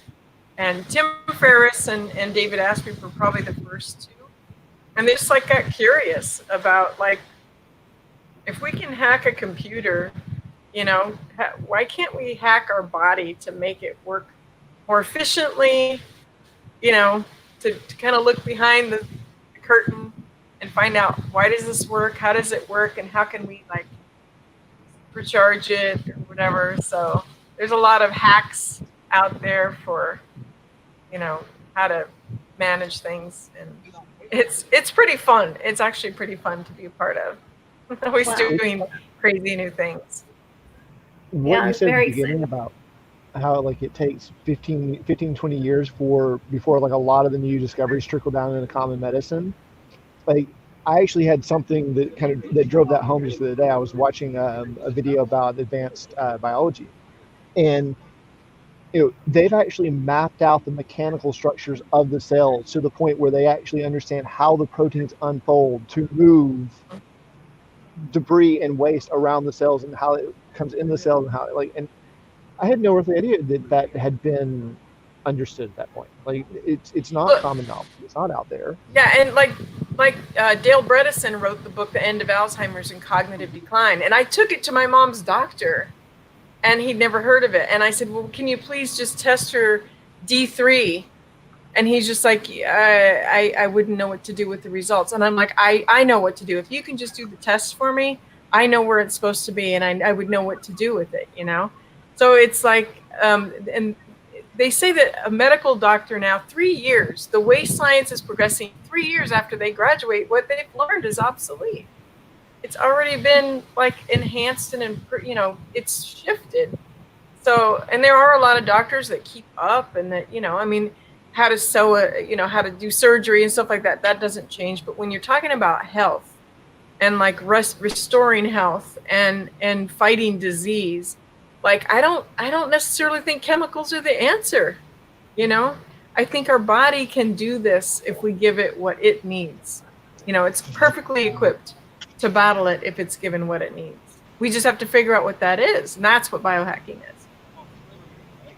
And Tim Ferriss and David Asprey were probably the first two. And they just like got curious about like, if we can hack a computer, you know, why can't we hack our body to make it work more efficiently? You know, to kind of look behind the curtain and find out, why does this work? How does it work? And how can we like recharge it or whatever? So there's a lot of hacks out there for, you know, how to manage things, and it's pretty fun. It's actually pretty fun to be a part of. Always doing crazy new things. What you said at the beginning about how like it takes 15, 20 years before like a lot of the new discoveries trickle down into common medicine. Like I actually had something that drove that home just the other day. I was watching a video about advanced biology, and they've actually mapped out the mechanical structures of the cells to the point where they actually understand how the proteins unfold to move debris and waste around the cells and how it comes in the cells and how and I had no earthly idea that had been understood at that point. Like it's not common knowledge. It's not out there. Yeah, and like Dale Bredesen wrote the book The End of Alzheimer's and Cognitive Decline, and I took it to my mom's doctor, and he'd never heard of it. And I said, well, can you please just test her D3? And he's just like, I wouldn't know what to do with the results. And I'm like, I know what to do. If you can just do the test for me, I know where it's supposed to be, and I would know what to do with it, you know? So it's like, and they say that a medical doctor now, 3 years, the way science is progressing, 3 years after they graduate, what they've learned is obsolete. It's already been like enhanced and, you know, it's shifted. So, and there are a lot of doctors that keep up and that, you know, I mean, how to sew how to do surgery and stuff like that, that doesn't change. But when you're talking about health and like restoring health and fighting disease, like I don't necessarily think chemicals are the answer. You know, I think our body can do this if we give it what it needs. You know, it's perfectly equipped to battle it if it's given what it needs. We just have to figure out what that is, and that's what biohacking is.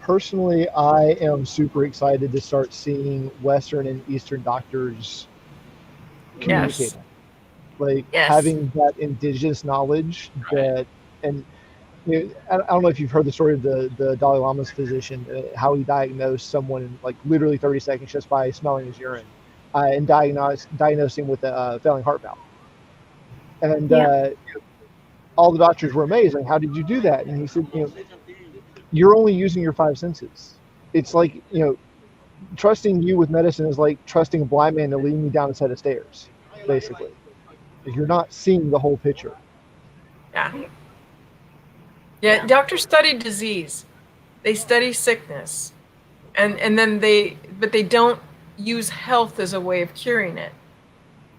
Personally, I am super excited to start seeing Western and Eastern doctors communicating. Like having that indigenous knowledge that, and I don't know if you've heard the story of the Dalai Lama's physician, how he diagnosed someone in like literally 30 seconds just by smelling his urine, and diagnosing with a failing heart valve. And all the doctors were amazed. Like, how did you do that? And he said, you're only using your 5 senses. It's like, trusting you with medicine is like trusting a blind man to lead me down a set of stairs, basically. You're not seeing the whole picture. Yeah, doctors study disease. They study sickness. And then but they don't use health as a way of curing it.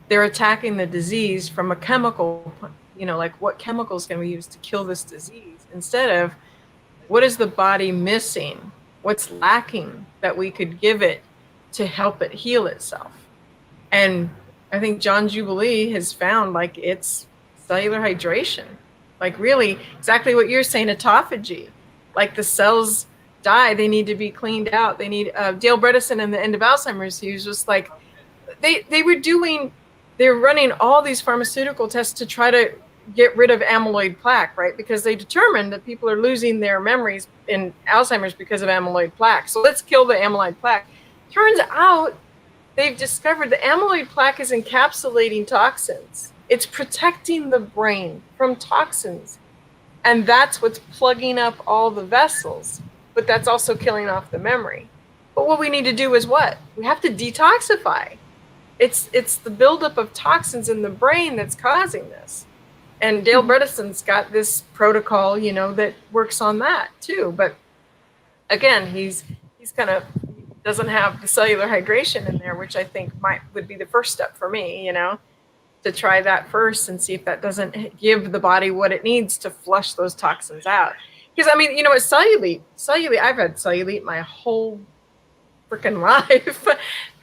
They're attacking the disease from a chemical, like what chemicals can we use to kill this disease, instead of what is the body missing? What's lacking that we could give it to help it heal itself? And I think John Jubilee has found like it's cellular hydration, like really exactly what you're saying, autophagy. Like the cells die, they need to be cleaned out. They need, Dale Bredesen in The End of Alzheimer's, he was just like, they're running all these pharmaceutical tests to try to get rid of amyloid plaque, right? Because they determined that people are losing their memories in Alzheimer's because of amyloid plaque. So let's kill the amyloid plaque. Turns out they've discovered the amyloid plaque is encapsulating toxins. It's protecting the brain from toxins. And that's what's plugging up all the vessels. But that's also killing off the memory. But what we need to do is what? We have to detoxify. It's the buildup of toxins in the brain that's causing this. And Dale Bredesen's got this protocol, that works on that too. But again, he's kind of doesn't have the cellular hydration in there, which I think would be the first step for me, to try that first and see if that doesn't give the body what it needs to flush those toxins out. Because it's cellulite. I've had cellulite my whole freaking life.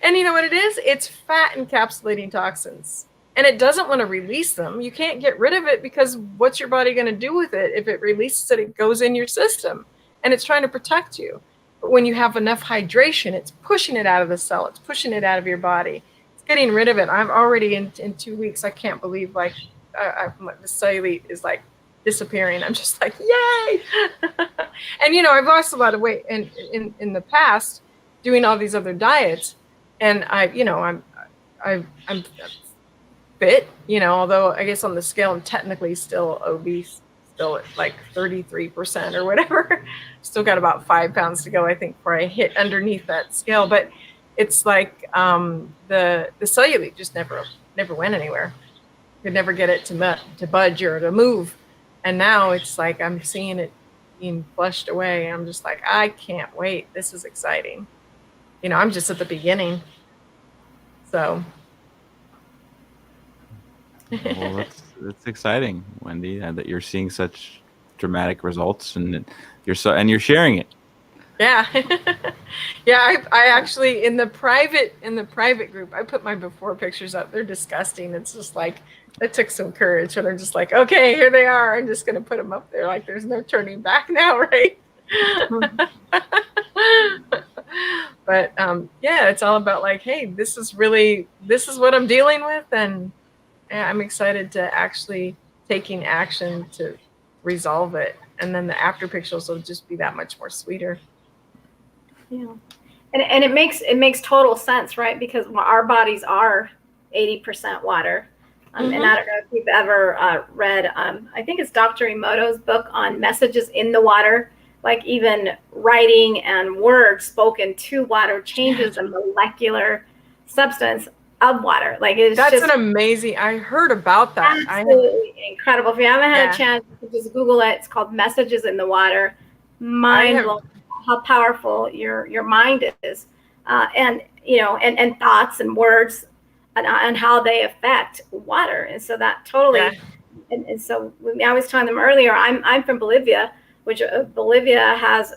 And you know what it is? It's fat encapsulating toxins. And it doesn't want to release them. You can't get rid of it because what's your body going to do with it? If it releases it, it goes in your system and it's trying to protect you. But when you have enough hydration, it's pushing it out of the cell. It's pushing it out of your body. It's getting rid of it. I'm already in 2 weeks. I can't believe like the cellulite is like disappearing. I'm just like, yay. And, you know, I've lost a lot of weight in the past doing all these other diets. And I'm fit, you know, although I guess on the scale I'm technically still obese, still at like 33% or whatever. Still got about 5 pounds to go, I think, before I hit underneath that scale. But it's like the cellulite just never went anywhere. Could never get it to budge or to move. And now it's like I'm seeing it being flushed away. I'm just like, I can't wait. This is exciting. You know, I'm just at the beginning. So. Well, that's exciting, Wendy, that you're seeing such dramatic results, and you're sharing it. Yeah. Yeah, I actually in the private group, I put my before pictures up. They're disgusting. It's just like it took some courage, and I'm just like, okay, here they are. I'm just gonna put them up there. Like there's no turning back now, right? But yeah, it's all about like, hey, this is what I'm dealing with, and I'm excited to actually taking action to resolve it, and then the after pictures will just be that much more sweeter. Yeah, and it makes total sense, right? Because our bodies are 80% water. And I don't know if you've ever read, I think it's Dr. Emoto's book on messages in the water, like even writing and words spoken to water changes the molecular substance of water. Like that's just an amazing. I heard about that. Absolutely incredible. If you haven't had a chance, just Google it. It's called Messages in the Water. Mind blowing how powerful your mind is, and you know, and thoughts and words, and how they affect water. And so that totally. Yeah. And so I was telling them earlier, I'm from Bolivia, which Bolivia has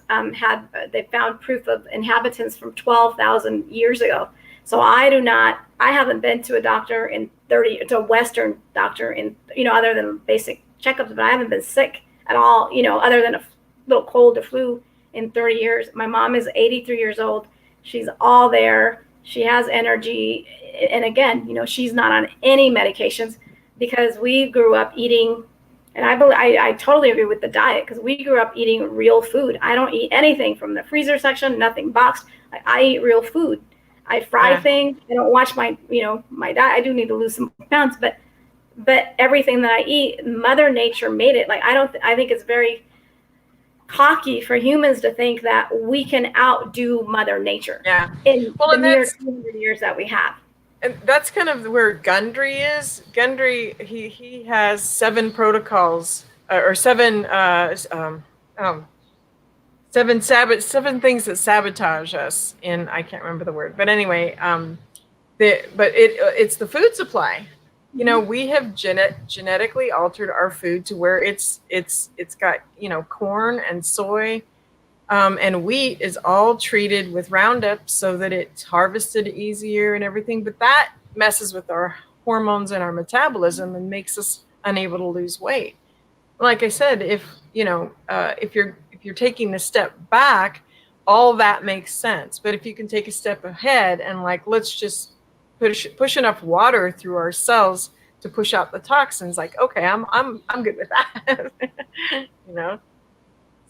they found proof of inhabitants from 12,000 years ago. So I haven't been to a Western doctor in, you know, other than basic checkups, but I haven't been sick at all, you know, other than a little cold or flu in 30 years. My mom is 83 years old. She's all there. She has energy. And again, you know, she's not on any medications because we grew up eating, and I totally agree with the diet, because we grew up eating real food. I don't eat anything from the freezer section, nothing boxed. I eat real food. I fry things. I don't watch my diet. I do need to lose some pounds, but everything that I eat, Mother Nature made it. Like I think it's very cocky for humans to think that we can outdo Mother Nature. Yeah. In the mere 200 years that we have. And that's kind of where Gundry is. Gundry, he has 7 protocols or 7 seven things that sabotage us in, I can't remember the word, but anyway, it's the food supply. You know, we have genetically altered our food to where it's got, you know, corn and soy, and wheat is all treated with Roundup so that it's harvested easier and everything, but that messes with our hormones and our metabolism and makes us unable to lose weight. Like I said, if you're taking a step back, all that makes sense. But if you can take a step ahead and like, let's just push enough water through our cells to push out the toxins, like, okay, I'm good with that. You know?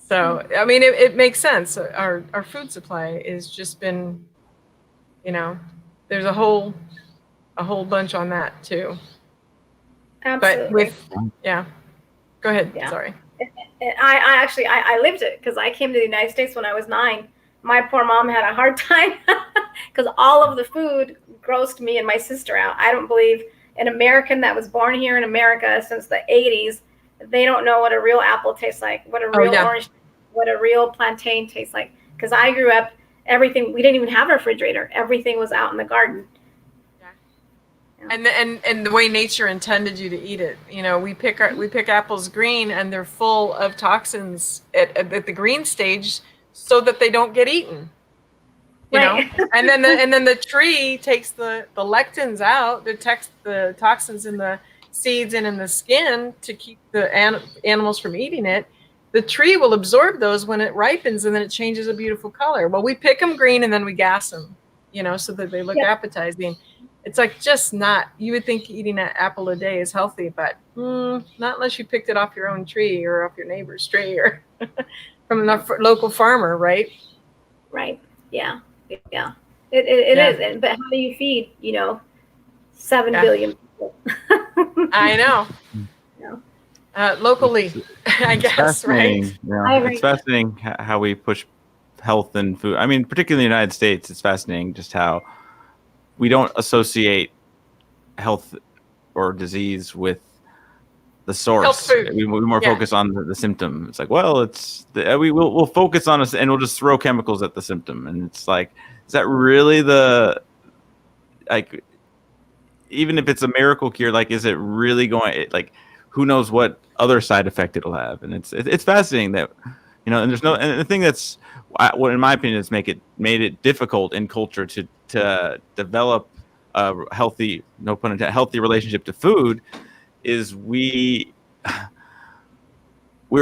So, I mean, it makes sense. Our food supply has just been, you know, there's a whole bunch on that too. Absolutely. But go ahead. Yeah. Sorry. I lived it because I came to the United States when I was 9. My poor mom had a hard time because all of the food grossed me and my sister out. I don't believe an American that was born here in America since the 80s, they don't know what a real apple tastes like, what a real orange, what a real plantain tastes like. Because I grew up, we didn't even have a refrigerator. Everything was out in the garden. And the way nature intended you to eat it, you know, we pick apples green and they're full of toxins at the green stage so that they don't get eaten. you Right. know, and then the tree takes the lectins out, detects the toxins in the seeds and in the skin to keep the animals from eating it. The tree will absorb those when it ripens, and then it changes a beautiful color. Well, we pick them green and then we gas them, you know, so that they look appetizing. It's like just not, you would think eating an apple a day is healthy, but not unless you picked it off your own tree or off your neighbor's tree or from a local farmer, right? Right. Yeah. Yeah. It Yeah. is. But how do you feed, 7 Yeah. billion people? I know. Yeah. Locally, I It's guess, fascinating. right? You know, I agree. it's fascinating how we push health and food. I mean, particularly in the United States, it's fascinating just how we don't associate health or disease with the source. Health food. We more Yeah. focus on the symptom. It's like, well, we'll focus on us and we'll just throw chemicals at the symptom. And it's like, is that really like, even if it's a miracle cure, like, is it really going, like, who knows what other side effect it'll have? And it's fascinating that, and there's no, and the thing that's what, in my opinion, has made it difficult in culture to develop a healthy, no pun intended, healthy relationship to food is we're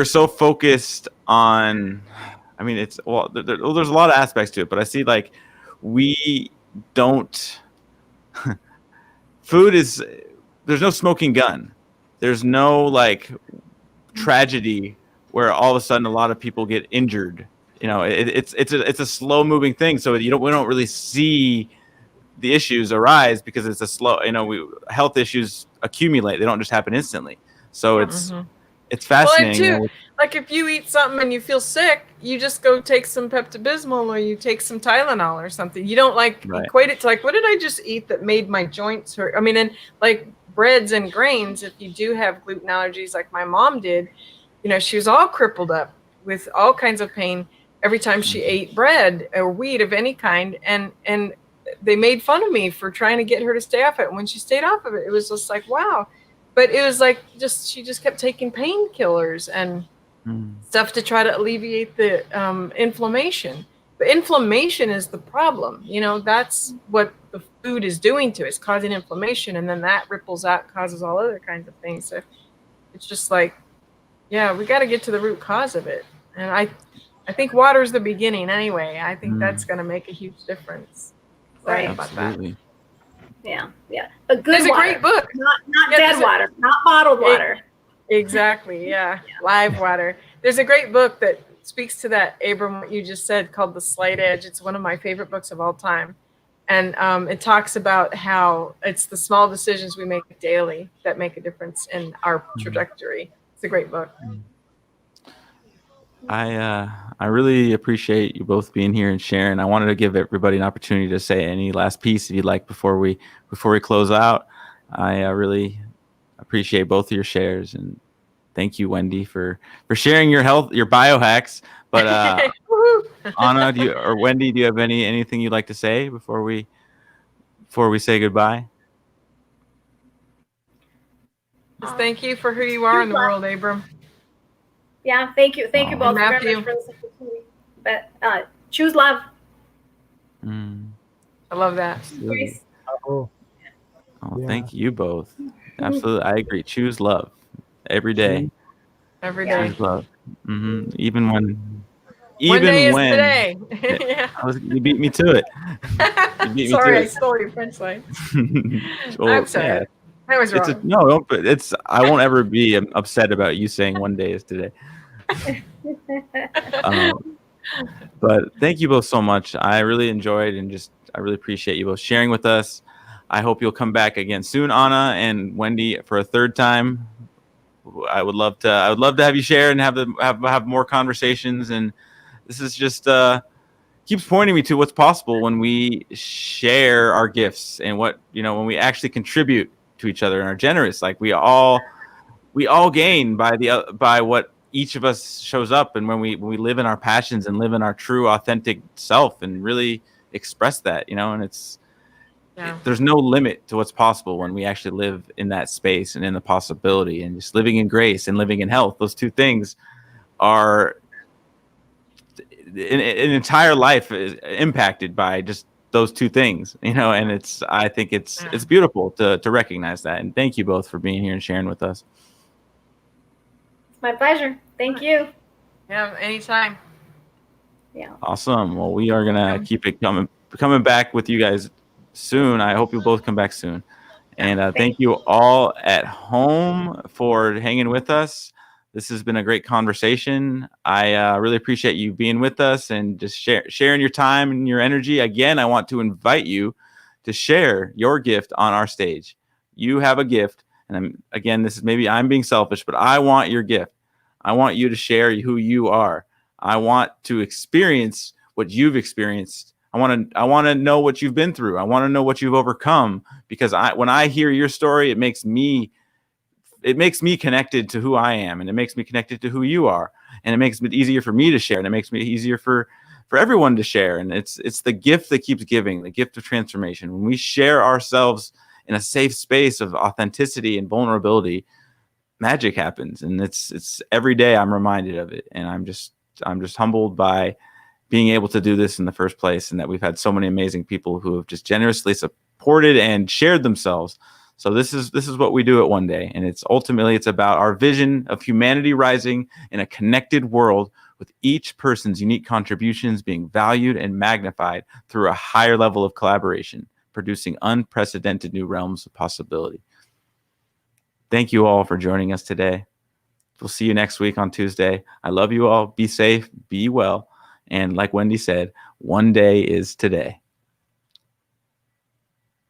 so focused on, I mean, there's a lot of aspects to it, but I see like we don't, food is, there's no smoking gun. There's no like tragedy where all of a sudden a lot of people get injured. It's a slow moving thing. So we don't really see the issues arise because it's a slow, health issues accumulate. They don't just happen instantly. So it's fascinating. Well, and too, like if you eat something and you feel sick, you just go take some Pepto-Bismol or you take some Tylenol or something. You don't equate it to like, what did I just eat that made my joints hurt? I mean, and like breads and grains, if you do have gluten allergies like my mom did, she was all crippled up with all kinds of pain every time she ate bread or wheat of any kind. And they made fun of me for trying to get her to stay off it. And when she stayed off of it, it was just like, wow. But it was like she just kept taking painkillers and stuff to try to alleviate the inflammation. But inflammation is the problem. That's what the food is doing to it. It's causing inflammation, and then that ripples out, causes all other kinds of things. So it's just like, yeah, we got to get to the root cause of it. And I think water is the beginning anyway. I think that's going to make a huge difference. Sorry about that. Yeah. A good There's water. A great book. Not dead water, not bottled water. Exactly. Yeah. Live water. There's a great book that speaks to that, Abram, what you just said, called The Slight Edge. It's one of my favorite books of all time. And it talks about how it's the small decisions we make daily that make a difference in our trajectory. It's a great book. I really appreciate you both being here and sharing. I wanted to give everybody an opportunity to say any last piece if you'd like before we close out. I really appreciate both of your shares, and thank you, Wendy, for sharing your biohacks. But Anna, or Wendy, do you have anything you'd like to say before we say goodbye? Just thank you for who you are in the world, Abram. Yeah, thank you both very much for this opportunity. But choose love. I love that. Thank you both. Absolutely, I agree. Choose love every day. Every day. Choose love. Even when. One day is today. Yeah. You beat me to it. Sorry, I stole your French line. I'm sorry. Yeah. I was wrong. I won't ever be upset about you saying one day is today. But thank you both so much. I really enjoyed I really appreciate you both sharing with us. I hope you'll come back again soon, Anna and Wendy, for a third time. I would love to have you share and have more conversations. And this is just keeps pointing me to what's possible when we share our gifts and when we actually contribute to each other and are generous. Like we all gain by what each of us shows up, and when we live in our passions and live in our true authentic self and really express that, and there's no limit to what's possible when we actually live in that space and in the possibility, and just living in grace and living in health. Those two things an entire life is impacted by just those two things, you know, and I think it's beautiful to recognize that. And thank you both for being here and sharing with us. It's my pleasure. Thank you. Yeah, anytime. Yeah. Awesome. Well, we are gonna keep it coming back with you guys soon. I hope you both come back soon. And thank you all at home for hanging with us. This has been a great conversation. I really appreciate you being with us and just sharing your time and your energy. Again, I want to invite you to share your gift on our stage. You have a gift. And again, this is maybe I'm being selfish, but I want your gift. I want you to share who you are. I want to experience what you've experienced. I want to know what you've been through. I want to know what you've overcome, because when I hear your story, it makes me connected to who I am, and it makes me connected to who you are, and it makes it easier for me to share, and it makes me easier for everyone to share. And it's the gift that keeps giving, the gift of transformation. When we share ourselves in a safe space of authenticity and vulnerability, magic happens. And it's every day I'm reminded of it, and I'm just humbled by being able to do this in the first place, and that we've had so many amazing people who have just generously supported and shared themselves. So this is what we do at One Day, and it's about our vision of humanity rising in a connected world, with each person's unique contributions being valued and magnified through a higher level of collaboration, producing unprecedented new realms of possibility. Thank you all for joining us today. We'll see you next week on Tuesday. I love you all. Be safe, be well. And like Wendy said, one day is today.